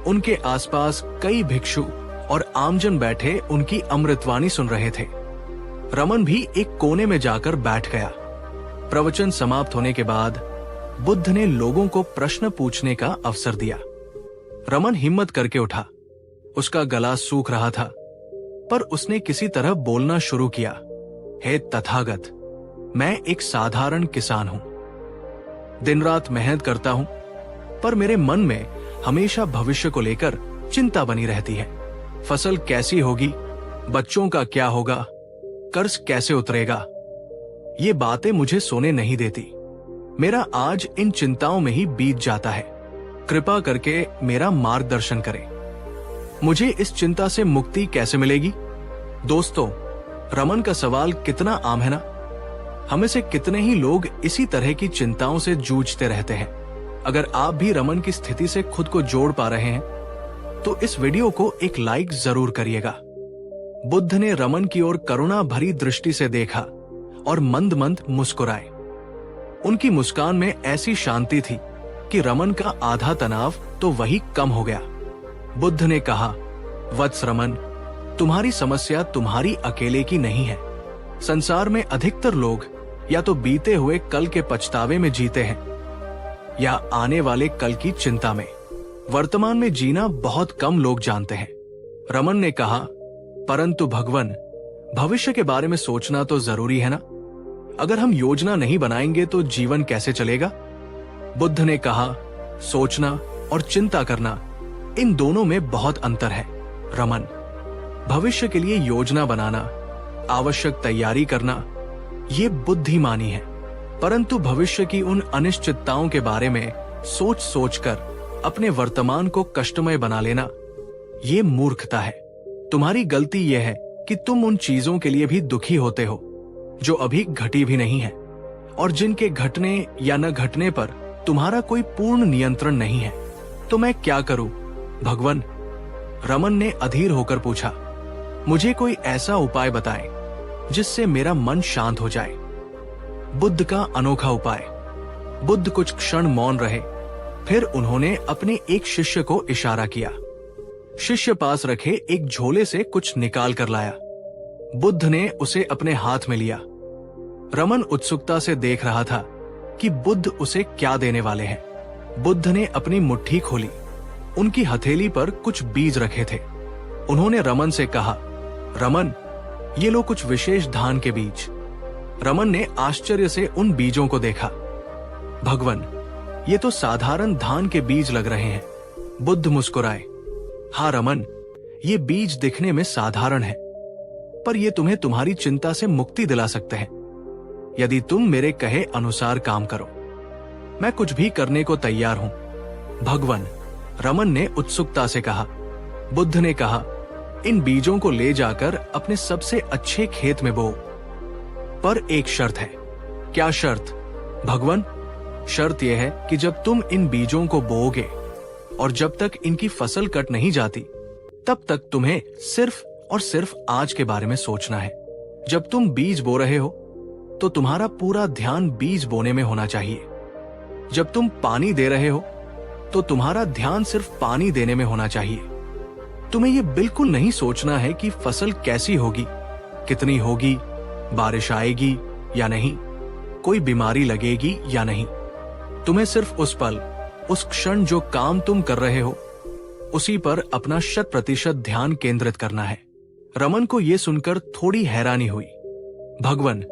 उनके आसपास कई भिक्षु और आमजन बैठे उनकी अमृतवाणी सुन रहे थे। रमन भी एक कोने में जाकर बैठ गया। प्रवचन समाप्त होने के बाद बुद्ध ने लोगों को प्रश्न पूछने का अवसर दिया। रमन हिम्मत करके उठा। उसका गला सूख रहा था, पर उसने किसी तरह बोलना शुरू किया। हे तथागत, मैं एक साधारण किसान हूं। दिन रात मेहनत करता हूं, पर मेरे मन में हमेशा भविष्य को लेकर चिंता बनी रहती है। फसल कैसी होगी, बच्चों का क्या होगा, कर्ज कैसे उतरेगा, ये बातें मुझे सोने नहीं देती। मेरा आज इन चिंताओं में ही बीत जाता है। कृपा करके मेरा मार्गदर्शन करें। मुझे इस चिंता से मुक्ति कैसे मिलेगी? दोस्तों, रमन का सवाल कितना आम है ना? हमें से कितने ही लोग इसी तरह की चिंताओं से जूझते रहते हैं। अगर आप भी रमन की स्थिति से खुद को जोड़ पा रहे हैं तो इस वीडियो को एक लाइक जरूर करिएगा। बुद्ध ने रमन की ओर करुणा भरी दृष्टि से देखा और मंद मंद मुस्कुराए। उनकी मुस्कान में ऐसी शांति थी कि रमन का आधा तनाव तो वही कम हो गया। बुद्ध ने कहा, वत्स रमन, तुम्हारी समस्या तुम्हारी अकेले की नहीं है। संसार में अधिकतर लोग या तो बीते हुए कल के पछतावे में जीते हैं या आने वाले कल की चिंता में। वर्तमान में जीना बहुत कम लोग जानते हैं। रमन ने कहा, परंतु भगवान, भविष्य के बारे में सोचना तो जरूरी है ना? अगर हम योजना नहीं बनाएंगे तो जीवन कैसे चलेगा? बुद्ध ने कहा, सोचना और चिंता करना, इन दोनों में बहुत अंतर है। रमन, भविष्य के लिए योजना बनाना, आवश्यक तैयारी करना, ये बुद्धिमानी है। परंतु भविष्य की उन अनिश्चितताओं के बारे में सोच सोचकर अपने वर्तमान को कष्टमय बना लेना, ये मूर्खता है। तुम्हारी गलती यह है कि तुम उन चीजों के लिए भी दुखी होते हो जो अभी घटी भी नहीं है और जिनके घटने या न घटने पर तुम्हारा कोई पूर्ण नियंत्रण नहीं है। तो मैं क्या करूं भगवान? रमन ने अधीर होकर पूछा। मुझे कोई ऐसा उपाय बताएं जिससे मेरा मन शांत हो जाए। बुद्ध का अनोखा उपाय। बुद्ध कुछ क्षण मौन रहे, फिर उन्होंने अपने एक शिष्य को इशारा किया। शिष्य पास रखे एक झोले से कुछ निकाल कर लाया। बुद्ध ने उसे अपने हाथ में लिया। रमन उत्सुकता से देख रहा था कि बुद्ध उसे क्या देने वाले हैं। बुद्ध ने अपनी मुट्ठी खोली। उनकी हथेली पर कुछ बीज रखे थे। उन्होंने रमन से कहा, रमन, ये लो कुछ विशेष धान के बीज। रमन ने आश्चर्य से उन बीजों को देखा। भगवन, ये तो साधारण धान के बीज लग रहे हैं। बुद्ध मुस्कुराए। हाँ रमन, ये बीज दिखने में साधारण है, पर ये तुम्हें तुम्हारी चिंता से मुक्ति दिला सकते हैं यदि तुम मेरे कहे अनुसार काम करो। मैं कुछ भी करने को तैयार हूं। भगवन, रमन ने उत्सुकता से कहा। बुद्ध ने कहा, इन बीजों को ले जाकर अपने सबसे अच्छे खेत में बो, पर एक शर्त है। क्या शर्त? भगवन, शर्त यह है कि जब तुम इन बीजों को बोओगे और जब तक इनकी फसल कट नहीं जाती, तब तक तुम्हें सिर्फ और सिर्फ आज के बारे में सोचना है। जब तुम बीज बो रहे हो तो तुम्हारा पूरा ध्यान बीज बोने में होना चाहिए। जब तुम पानी दे रहे हो तो तुम्हारा ध्यान सिर्फ पानी देने में होना चाहिए। तुम्हें यह बिल्कुल नहीं सोचना है कि फसल कैसी होगी, कितनी होगी, बारिश आएगी या नहीं, कोई बीमारी लगेगी या नहीं। तुम्हें सिर्फ उस पल, उस क्षण जो काम तुम कर रहे हो, उसी पर अपना 100% ध्यान केंद्रित करना है। रमन को यह सुनकर थोड़ी हैरानी हुई। भगवन,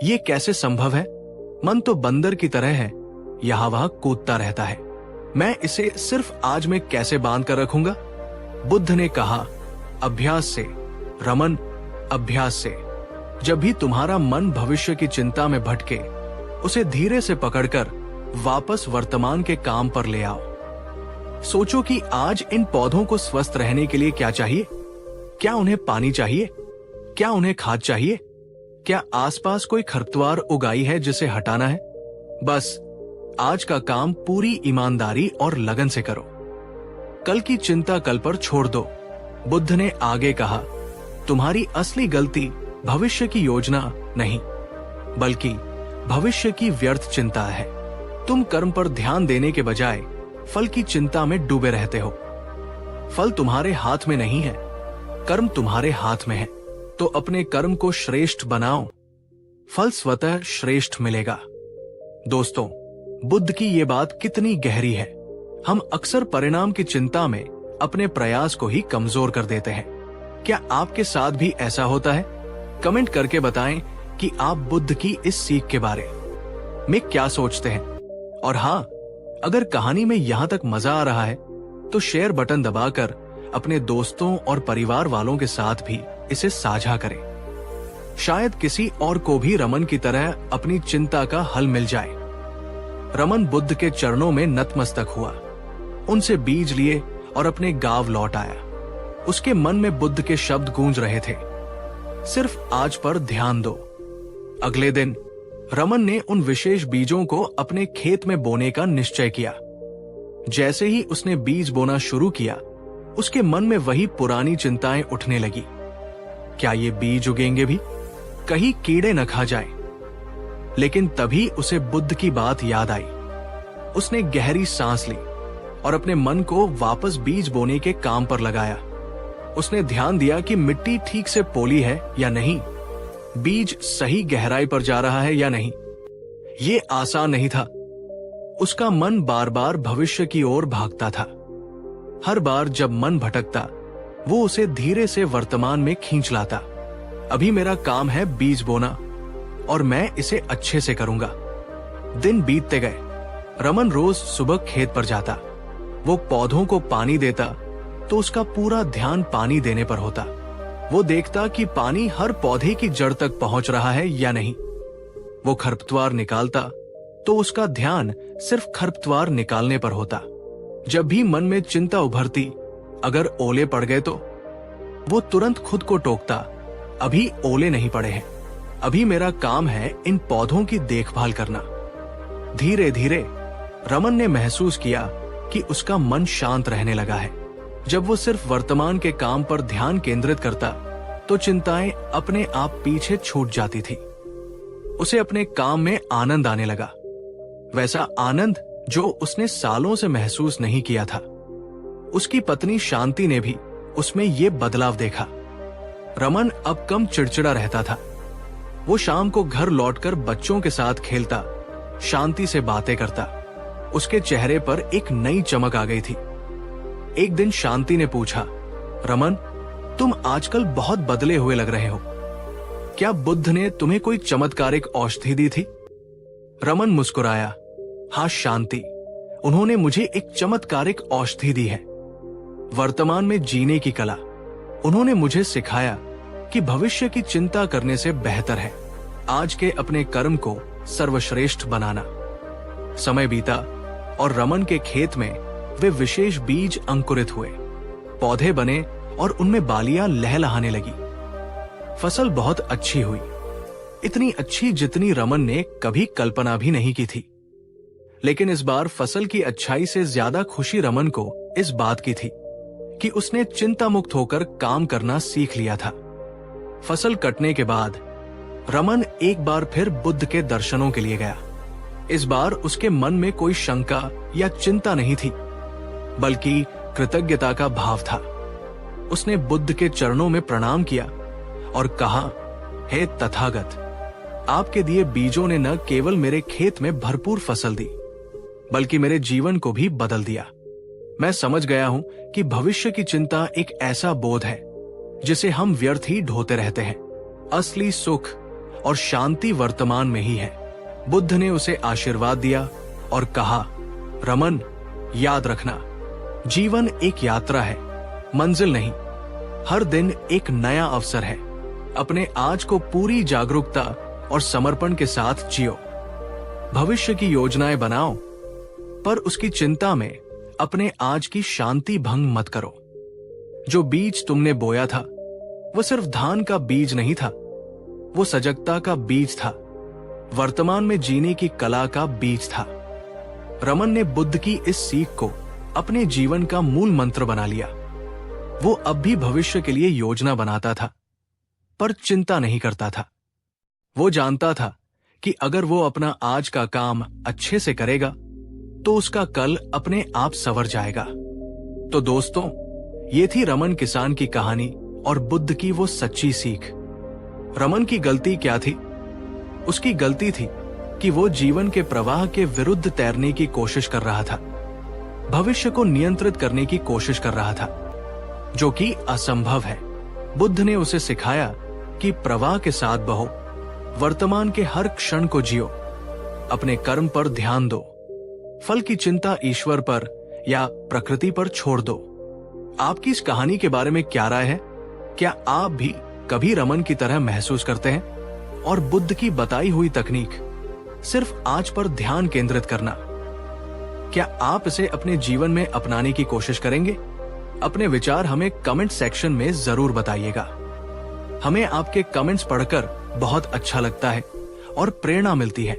ये कैसे संभव है? मन तो बंदर की तरह है, यहां वहां कूदता रहता है। मैं इसे सिर्फ आज में कैसे बांध कर रखूंगा? बुद्ध ने कहा, अभ्यास से रमन, अभ्यास से। जब भी तुम्हारा मन भविष्य की चिंता में भटके, उसे धीरे से पकड़कर वापस वर्तमान के काम पर ले आओ। सोचो कि आज इन पौधों को स्वस्थ रहने के लिए क्या चाहिए? क्या उन्हें पानी चाहिए? क्या उन्हें खाद चाहिए? क्या आसपास कोई खरपतवार उगाई है जिसे हटाना है? बस आज का काम पूरी ईमानदारी और लगन से करो। कल की चिंता कल पर छोड़ दो। बुद्ध ने आगे कहा, तुम्हारी असली गलती भविष्य की योजना नहीं, बल्कि भविष्य की व्यर्थ चिंता है। तुम कर्म पर ध्यान देने के बजाय फल की चिंता में डूबे रहते हो। फल तुम्हारे हाथ में नहीं है, कर्म तुम्हारे हाथ में है। तो अपने कर्म को श्रेष्ठ बनाओ, फल स्वतः श्रेष्ठ मिलेगा। दोस्तों, बुद्ध की ये बात कितनी गहरी है। हम अक्सर परिणाम की चिंता में अपने प्रयास को ही कमजोर कर देते हैं। क्या आपके साथ भी ऐसा होता है? कमेंट करके बताएं कि आप बुद्ध की इस सीख के बारे में क्या सोचते हैं। और हाँ, अगर कहानी में यहां तक मजा आ रहा है तो शेयर बटन दबाकर अपने दोस्तों और परिवार वालों के साथ भी इसे साझा करें। शायद किसी और को भी रमन की तरह अपनी चिंता का हल मिल जाए। रमन बुद्ध के चरणों में नतमस्तक हुआ, उनसे बीज लिए और अपने गांव लौट आया। उसके मन में बुद्ध के शब्द गूंज रहे थे, सिर्फ आज पर ध्यान दो। अगले दिन रमन ने उन विशेष बीजों को अपने खेत में बोने का निश्चय किया। जैसे ही उसने बीज बोना शुरू किया, उसके मन में वही पुरानी चिंताएं उठने लगी। क्या ये बीज उगेंगे भी? कहीं कीड़े न खा जाएं? लेकिन तभी उसे बुद्ध की बात याद आई। उसने गहरी सांस ली और अपने मन को वापस बीज बोने के काम पर लगाया। उसने ध्यान दिया कि मिट्टी ठीक से पोली है या नहीं, बीज सही गहराई पर जा रहा है या नहीं। ये आसान नहीं था। उसका मन बार बार भविष्य की ओर भागता था। हर बार जब मन भटकता, वो उसे धीरे से वर्तमान में खींच लाता। अभी मेरा काम है बीज बोना और मैं इसे अच्छे से करूंगा। दिन बीतते गए। रमन रोज सुबह खेत पर जाता। वो पौधों को पानी देता तो उसका पूरा ध्यान पानी देने पर होता। वो देखता कि पानी हर पौधे की जड़ तक पहुंच रहा है या नहीं। वो खरपतवार निकालता तो उसका ध्यान सिर्फ खरपतवार निकालने पर होता। जब भी मन में चिंता उभरती, अगर ओले पड़ गए तो वो तुरंत खुद को टोकता, अभी ओले नहीं पड़े हैं, अभी मेरा काम है इन पौधों की देखभाल करना। धीरे धीरे रमन ने महसूस किया कि उसका मन शांत रहने लगा है। जब वो सिर्फ वर्तमान के काम पर ध्यान केंद्रित करता तो चिंताएं अपने आप पीछे छूट जाती थी। उसे अपने काम में आनंद आने लगा, वैसा आनंद जो उसने सालों से महसूस नहीं किया था। उसकी पत्नी शांति ने भी उसमें ये बदलाव देखा। रमन अब कम चिड़चिड़ा रहता था। वो शाम को घर लौटकर बच्चों के साथ खेलता, शांति से बातें करता। उसके चेहरे पर एक नई चमक आ गई थी। एक दिन शांति ने पूछा, रमन, तुम आजकल बहुत बदले हुए लग रहे हो। क्या बुद्ध ने तुम्हें कोई चमत्कारिक औषधि दी थी? रमन मुस्कुराया। हाँ शांति, उन्होंने मुझे एक चमत्कारिक औषधि दी है, वर्तमान में जीने की कला। उन्होंने मुझे सिखाया कि भविष्य की चिंता करने से बेहतर है आज के अपने कर्म को सर्वश्रेष्ठ बनाना। समय बीता और रमन के खेत में वे विशेष बीज अंकुरित हुए, पौधे बने और उनमें बालियां लहलहाने लगी। फसल बहुत अच्छी हुई, इतनी अच्छी जितनी रमन ने कभी कल्पना भी नहीं की थी। लेकिन इस बार फसल की अच्छाई से ज्यादा खुशी रमन को इस बात की थी कि उसने चिंता मुक्त होकर काम करना सीख लिया था। फसल कटने के बाद रमन एक बार फिर बुद्ध के दर्शनों के लिए गया। इस बार उसके मन में कोई शंका या चिंता नहीं थी, बल्कि कृतज्ञता का भाव था। उसने बुद्ध के चरणों में प्रणाम किया और कहा, हे तथागत, आपके दिए बीजों ने न केवल मेरे खेत में भरपूर फसल दी, बल्कि मेरे जीवन को भी बदल दिया। मैं समझ गया हूं कि भविष्य की चिंता एक ऐसा बोझ है जिसे हम व्यर्थ ही ढोते रहते हैं। असली सुख और शांति वर्तमान में ही है। बुद्ध ने उसे आशीर्वाद दिया और कहा, रमन, याद रखना, जीवन एक यात्रा है, मंजिल नहीं। हर दिन एक नया अवसर है। अपने आज को पूरी जागरूकता और समर्पण के साथ जियो। भविष्य की योजनाएं बनाओ, पर उसकी चिंता में अपने आज की शांति भंग मत करो। जो बीज तुमने बोया था वो सिर्फ धान का बीज नहीं था, वो सजगता का बीज था, वर्तमान में जीने की कला का बीज था। रमन ने बुद्ध की इस सीख को अपने जीवन का मूल मंत्र बना लिया। वो अब भी भविष्य के लिए योजना बनाता था, पर चिंता नहीं करता था। वो जानता था कि अगर वो अपना आज का काम अच्छे से करेगा तो उसका कल अपने आप संवर जाएगा। तो दोस्तों, ये थी रमन किसान की कहानी और बुद्ध की वो सच्ची सीख। रमन की गलती क्या थी? उसकी गलती थी कि वो जीवन के प्रवाह के विरुद्ध तैरने की कोशिश कर रहा था, भविष्य को नियंत्रित करने की कोशिश कर रहा था, जो कि असंभव है। बुद्ध ने उसे सिखाया कि प्रवाह के साथ बहो, वर्तमान के हर क्षण को जियो, अपने कर्म पर ध्यान दो, फल की चिंता ईश्वर पर या प्रकृति पर छोड़ दो। आपकी इस कहानी के बारे में क्या राय है? क्या आप भी कभी रमन की तरह महसूस करते हैं? और बुद्ध की बताई हुई तकनीक, सिर्फ आज पर ध्यान केंद्रित करना, क्या आप इसे अपने जीवन में अपनाने की कोशिश करेंगे? अपने विचार हमें कमेंट सेक्शन में जरूर बताइएगा। हमें आपके कमेंट्स पढ़कर बहुत अच्छा लगता है और प्रेरणा मिलती है।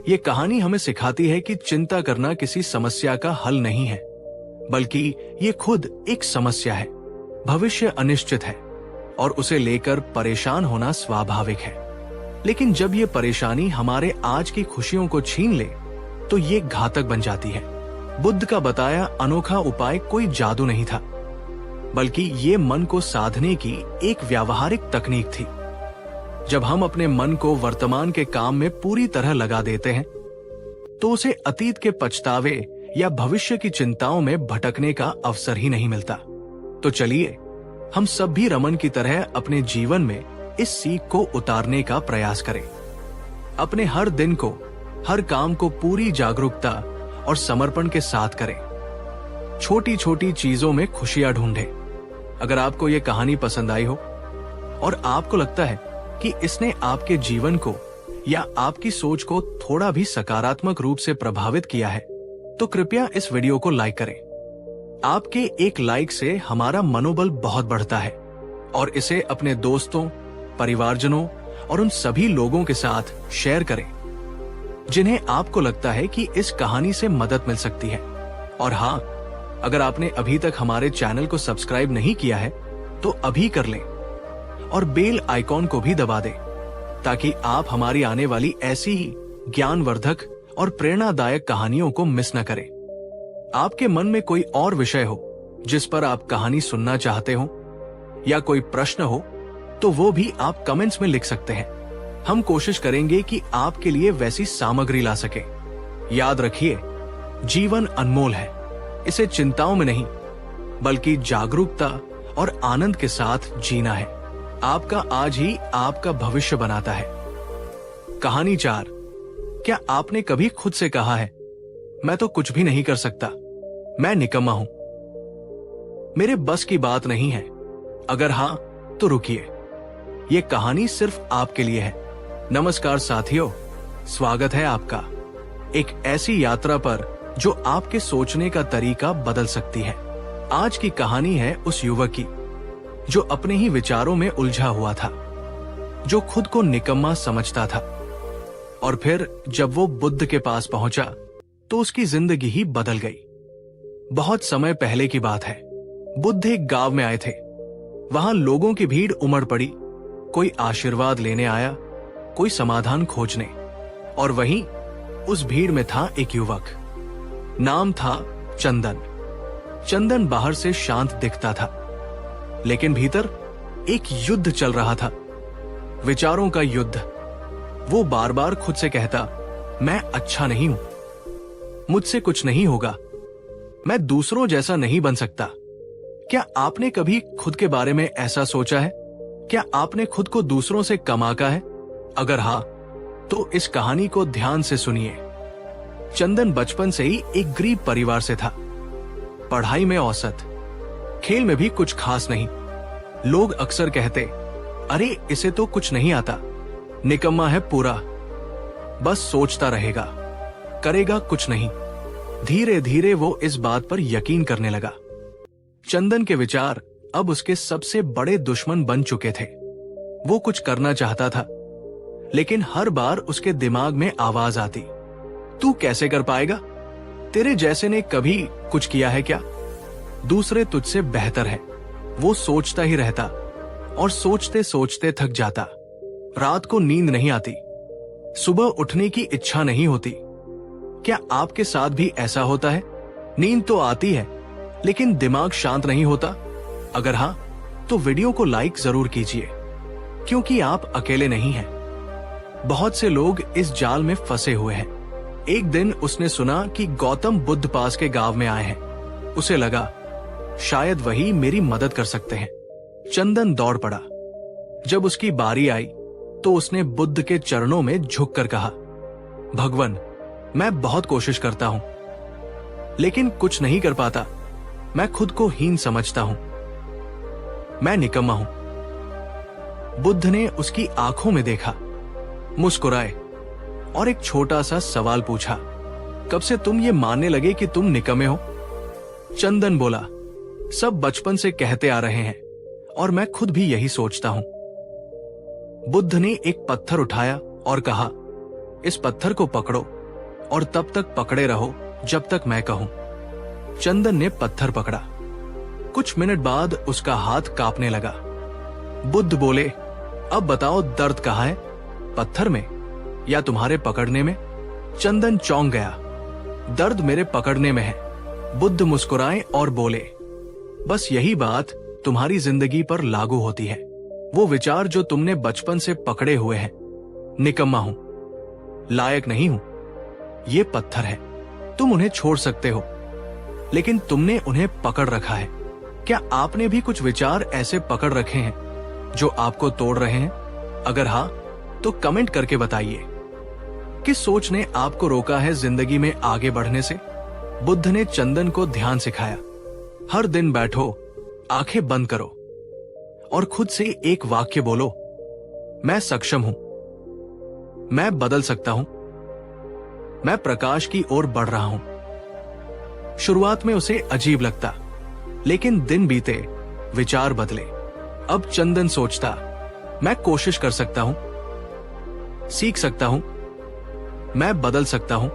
ये कहानी हमें सिखाती है कि चिंता करना किसी समस्या का हल नहीं है, बल्कि ये खुद एक समस्या है। भविष्य अनिश्चित है और उसे लेकर परेशान होना स्वाभाविक है। लेकिन जब ये परेशानी हमारे आज की खुशियों को छीन ले तो ये घातक बन जाती है। बुद्ध का बताया अनोखा उपाय कोई जादू नहीं था, बल्कि ये मन को साधने की एक व्यावहारिक तकनीक थी। जब हम अपने मन को वर्तमान के काम में पूरी तरह लगा देते हैं तो उसे अतीत के पछतावे या भविष्य की चिंताओं में भटकने का अवसर ही नहीं मिलता। तो चलिए हम सब भी रमन की तरह अपने जीवन में इस सीख को उतारने का प्रयास करें। अपने हर दिन को, हर काम को पूरी जागरूकता और समर्पण के साथ करें। छोटी छोटी चीजों में खुशियां ढूंढें। अगर आपको ये कहानी पसंद आई हो और आपको लगता है कि इसने आपके जीवन को या आपकी सोच को थोड़ा भी सकारात्मक रूप से प्रभावित किया है, तो कृपया इस वीडियो को लाइक करें। आपके एक लाइक से हमारा मनोबल बहुत बढ़ता है और इसे अपने दोस्तों, परिवारजनों और उन सभी लोगों के साथ शेयर करें जिन्हें आपको लगता है कि इस कहानी से मदद मिल सकती है। और हाँ, अगर आपने अभी तक हमारे चैनल को सब्सक्राइब नहीं किया है तो अभी कर लें और बेल आइकॉन को भी दबा दें, ताकि आप हमारी आने वाली ऐसी ही ज्ञानवर्धक और प्रेरणादायक कहानियों को मिस न करें। आपके मन में कोई और विषय हो जिस पर आप कहानी सुनना चाहते हो या कोई प्रश्न हो तो वो भी आप कमेंट्स में लिख सकते हैं। हम कोशिश करेंगे कि आपके लिए वैसी सामग्री ला सके। याद रखिए, जीवन अनमोल है, इसे चिंताओं में नहीं बल्कि जागरूकता और आनंद के साथ जीना है। आपका आज ही आपका भविष्य बनाता है। कहानी 4। क्या आपने कभी खुद से कहा है, मैं तो कुछ भी नहीं कर सकता, मैं निकम्मा हूं, मेरे बस की बात नहीं है? अगर हां, तो रुकिए, ये कहानी सिर्फ आपके लिए है। नमस्कार साथियों, स्वागत है आपका एक ऐसी यात्रा पर जो आपके सोचने का तरीका बदल सकती है। आज की कहानी है उस युवक की जो अपने ही विचारों में उलझा हुआ था, जो खुद को निकम्मा समझता था, और फिर जब वो बुद्ध के पास पहुंचा तो उसकी जिंदगी ही बदल गई। बहुत समय पहले की बात है। बुद्ध एक गांव में आए थे। वहां लोगों की भीड़ उमड़ पड़ी। कोई आशीर्वाद लेने आया, कोई समाधान खोजने, और वहीं उस भीड़ में था एक युवक। नाम था चंदन। चंदन बाहर से शांत दिखता था, लेकिन भीतर एक युद्ध चल रहा था, विचारों का युद्ध। वो बार बार खुद से कहता, मैं अच्छा नहीं हूं, मुझसे कुछ नहीं होगा, मैं दूसरों जैसा नहीं बन सकता। क्या आपने कभी खुद के बारे में ऐसा सोचा है? क्या आपने खुद को दूसरों से कम आंका है? अगर हां, तो इस कहानी को ध्यान से सुनिए। चंदन बचपन से ही एक गरीब परिवार से था। पढ़ाई में औसत, खेल में भी कुछ खास नहीं। लोग अक्सर कहते, अरे इसे तो कुछ नहीं आता, निकम्मा है पूरा, बस सोचता रहेगा, करेगा कुछ नहीं। धीरे धीरे वो इस बात पर यकीन करने लगा। चंदन के विचार अब उसके सबसे बड़े दुश्मन बन चुके थे। वो कुछ करना चाहता था, लेकिन हर बार उसके दिमाग में आवाज आती, तू कैसे कर पाएगा? तेरे जैसे ने कभी कुछ किया है क्या? दूसरे तुझसे बेहतर है। वो सोचता ही रहता और सोचते सोचते थक जाता। रात को नींद नहीं आती, सुबह उठने की इच्छा नहीं होती। क्या आपके साथ भी ऐसा होता है? नींद तो आती है, लेकिन दिमाग शांत नहीं होता? अगर हां, तो वीडियो को लाइक जरूर कीजिए, क्योंकि आप अकेले नहीं हैं। बहुत से लोग इस जाल में फंसे हुए हैं। एक दिन उसने सुना कि गौतम बुद्ध पास के गांव में आए हैं। उसे लगा, शायद वही मेरी मदद कर सकते हैं। चंदन दौड़ पड़ा। जब उसकी बारी आई तो उसने बुद्ध के चरणों में झुककर कहा, भगवान, मैं बहुत कोशिश करता हूं, लेकिन कुछ नहीं कर पाता। मैं खुद को हीन समझता हूं, मैं निकम्मा हूं। बुद्ध ने उसकी आंखों में देखा, मुस्कुराए और एक छोटा सा सवाल पूछा, कब से तुम ये मानने लगे कि तुम निकम्मे हो? चंदन बोला, सब बचपन से कहते आ रहे हैं और मैं खुद भी यही सोचता हूं। बुद्ध ने एक पत्थर उठाया और कहा, इस पत्थर को पकड़ो और तब तक पकड़े रहो जब तक मैं कहूं। चंदन ने पत्थर पकड़ा। कुछ मिनट बाद उसका हाथ कांपने लगा। बुद्ध बोले, अब बताओ दर्द कहाँ है, पत्थर में या तुम्हारे पकड़ने में? चंदन चौंक गया। दर्द मेरे पकड़ने में है। बुद्ध मुस्कुराए और बोले, बस यही बात तुम्हारी जिंदगी पर लागू होती है। वो विचार जो तुमने बचपन से पकड़े हुए हैं, निकम्मा हूं, लायक नहीं हूं, ये पत्थर है, तुम उन्हें छोड़ सकते हो, लेकिन तुमने उन्हें पकड़ रखा है। क्या आपने भी कुछ विचार ऐसे पकड़ रखे हैं जो आपको तोड़ रहे हैं? अगर हां, तो कमेंट करके बताइए। किस सोच ने आपको रोका है जिंदगी में आगे बढ़ने से? बुद्ध ने चंदन को ध्यान सिखाया। हर दिन बैठो, आंखें बंद करो और खुद से एक वाक्य बोलो, मैं सक्षम हूं, मैं बदल सकता हूं, मैं प्रकाश की ओर बढ़ रहा हूं। शुरुआत में उसे अजीब लगता, लेकिन दिन बीते, विचार बदले। अब चंदन सोचता, मैं कोशिश कर सकता हूं, सीख सकता हूं, मैं बदल सकता हूं।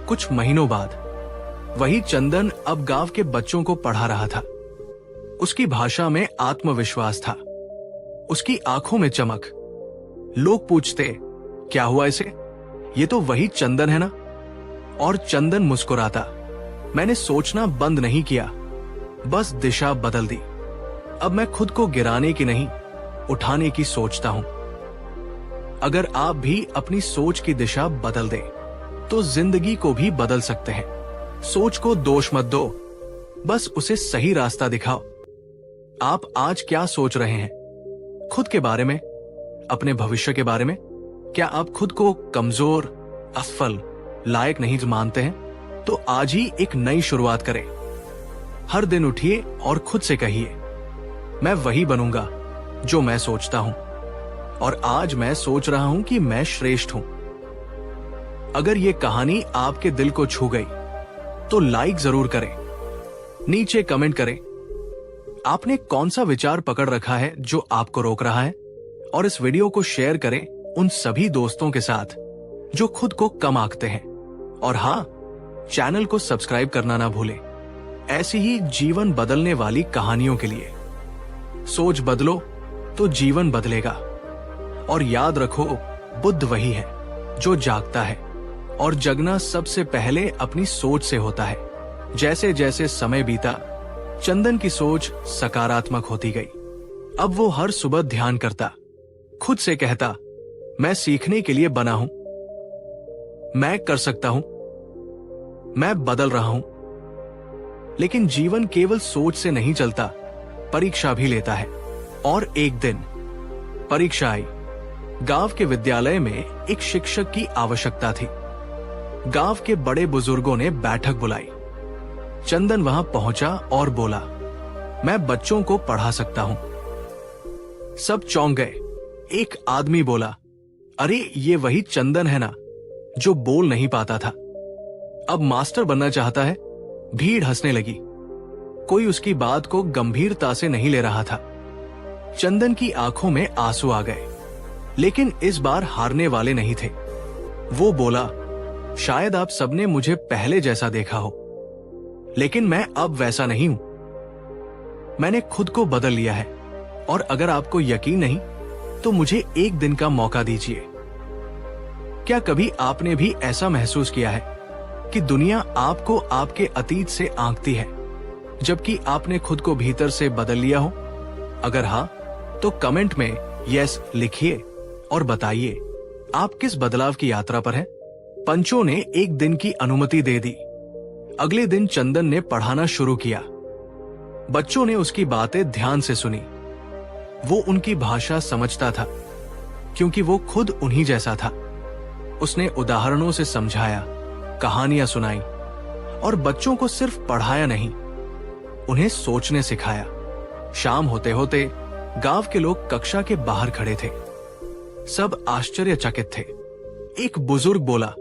कुछ महीनों बाद वही चंदन अब गांव के बच्चों को पढ़ा रहा था। उसकी भाषा में आत्मविश्वास था, उसकी आंखों में चमक। लोग पूछते, क्या हुआ इसे? ये तो वही चंदन है ना? और चंदन मुस्कुराता, मैंने सोचना बंद नहीं किया, बस दिशा बदल दी। अब मैं खुद को गिराने की नहीं, उठाने की सोचता हूं। अगर आप भी अपनी सोच की दिशा बदल दें, तो जिंदगी को भी बदल सकते हैं। सोच को दोष मत दो, बस उसे सही रास्ता दिखाओ। आप आज क्या सोच रहे हैं, खुद के बारे में, अपने भविष्य के बारे में? क्या आप खुद को कमजोर, असफल, लायक नहीं मानते हैं? तो आज ही एक नई शुरुआत करें। हर दिन उठिए और खुद से कहिए, मैं वही बनूंगा जो मैं सोचता हूं, और आज मैं सोच रहा हूं कि मैं श्रेष्ठ हूं। अगर ये कहानी आपके दिल को छू गई तो लाइक जरूर करें, नीचे कमेंट करें आपने कौन सा विचार पकड़ रखा है जो आपको रोक रहा है, और इस वीडियो को शेयर करें उन सभी दोस्तों के साथ जो खुद को कम आंकते हैं। और हाँ, चैनल को सब्सक्राइब करना ना भूलें, ऐसी ही जीवन बदलने वाली कहानियों के लिए। सोच बदलो तो जीवन बदलेगा। और याद रखो, बुद्ध वही है जो जागता है, और जगना सबसे पहले अपनी सोच से होता है। जैसे जैसे समय बीता, चंदन की सोच सकारात्मक होती गई। अब वो हर सुबह ध्यान करता, खुद से कहता, मैं सीखने के लिए बना हूं, मैं कर सकता हूं, मैं बदल रहा हूं। लेकिन जीवन केवल सोच से नहीं चलता, परीक्षा भी लेता है। और एक दिन परीक्षा आई। गांव के विद्यालय में एक शिक्षक की आवश्यकता थी। गांव के बड़े बुजुर्गों ने बैठक बुलाई। चंदन वहां पहुंचा और बोला, मैं बच्चों को पढ़ा सकता हूं। सब चौंक गए। एक आदमी बोला, अरे ये वही चंदन है ना जो बोल नहीं पाता था, अब मास्टर बनना चाहता है। भीड़ हंसने लगी। कोई उसकी बात को गंभीरता से नहीं ले रहा था। चंदन की आंखों में आंसू आ गए, लेकिन इस बार हारने वाले नहीं थे। वो बोला, शायद आप सबने मुझे पहले जैसा देखा हो, लेकिन मैं अब वैसा नहीं हूं। मैंने खुद को बदल लिया है, और अगर आपको यकीन नहीं तो मुझे एक दिन का मौका दीजिए। क्या कभी आपने भी ऐसा महसूस किया है कि दुनिया आपको आपके अतीत से आंकती है, जबकि आपने खुद को भीतर से बदल लिया हो? अगर हाँ, तो कमेंट में यस लिखिए और बताइए आप किस बदलाव की यात्रा पर हैं। पंचों ने एक दिन की अनुमति दे दी। अगले दिन चंदन ने पढ़ाना शुरू किया। बच्चों ने उसकी बातें ध्यान से सुनी। वो उनकी भाषा समझता था, क्योंकि वो खुद उन्हीं जैसा था। उसने उदाहरणों से समझाया, कहानियां सुनाई, और बच्चों को सिर्फ पढ़ाया नहीं, उन्हें सोचने सिखाया। शाम होते होते गांव के लोग कक्षा के बाहर खड़े थे। सब आश्चर्यचकित थे। एक बुजुर्ग बोला,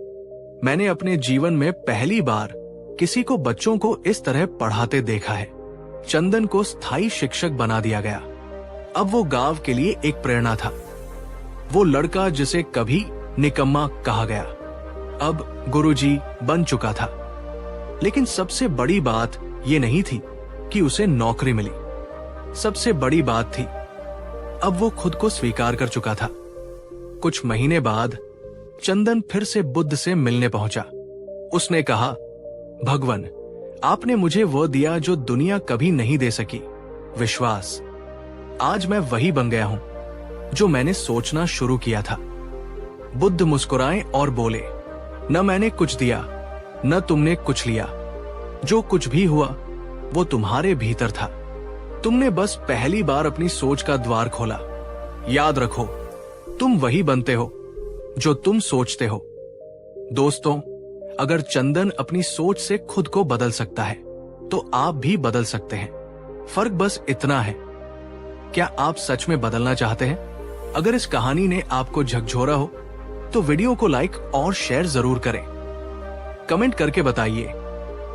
मैंने अपने जीवन में पहली बार किसी को बच्चों को इस तरह पढ़ाते देखा है। चंदन को स्थायी शिक्षक बना दिया गया। अब वो गांव के लिए एक प्रेरणा था। वो लड़का जिसे कभी निकम्मा कहा गया, अब गुरुजी बन चुका था। लेकिन सबसे बड़ी बात ये नहीं थी कि उसे नौकरी मिली। सबसे बड़ी बात थी, अब वो खुद को स्वीकार कर चुका था। कुछ महीने बाद चंदन फिर से बुद्ध से मिलने पहुंचा। उसने कहा, भगवान, आपने मुझे वो दिया जो दुनिया कभी नहीं दे सकी, विश्वास। आज मैं वही बन गया हूं जो मैंने सोचना शुरू किया था। बुद्ध मुस्कुराए और बोले, न मैंने कुछ दिया, न तुमने कुछ लिया। जो कुछ भी हुआ वो तुम्हारे भीतर था। तुमने बस पहली बार अपनी सोच का द्वार खोला। याद रखो, तुम वही बनते हो जो तुम सोचते हो। दोस्तों, अगर चंदन अपनी सोच से खुद को बदल सकता है तो आप भी बदल सकते हैं। फर्क बस इतना है, क्या आप सच में बदलना चाहते हैं? अगर इस कहानी ने आपको झकझोरा हो तो वीडियो को लाइक और शेयर जरूर करें। कमेंट करके बताइए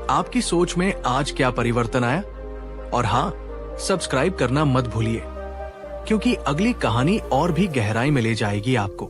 आपकी सोच में आज क्या परिवर्तन आया। और हाँ, सब्सक्राइब करना मत भूलिए, क्योंकि अगली कहानी और भी गहराई में ले जाएगी आपको।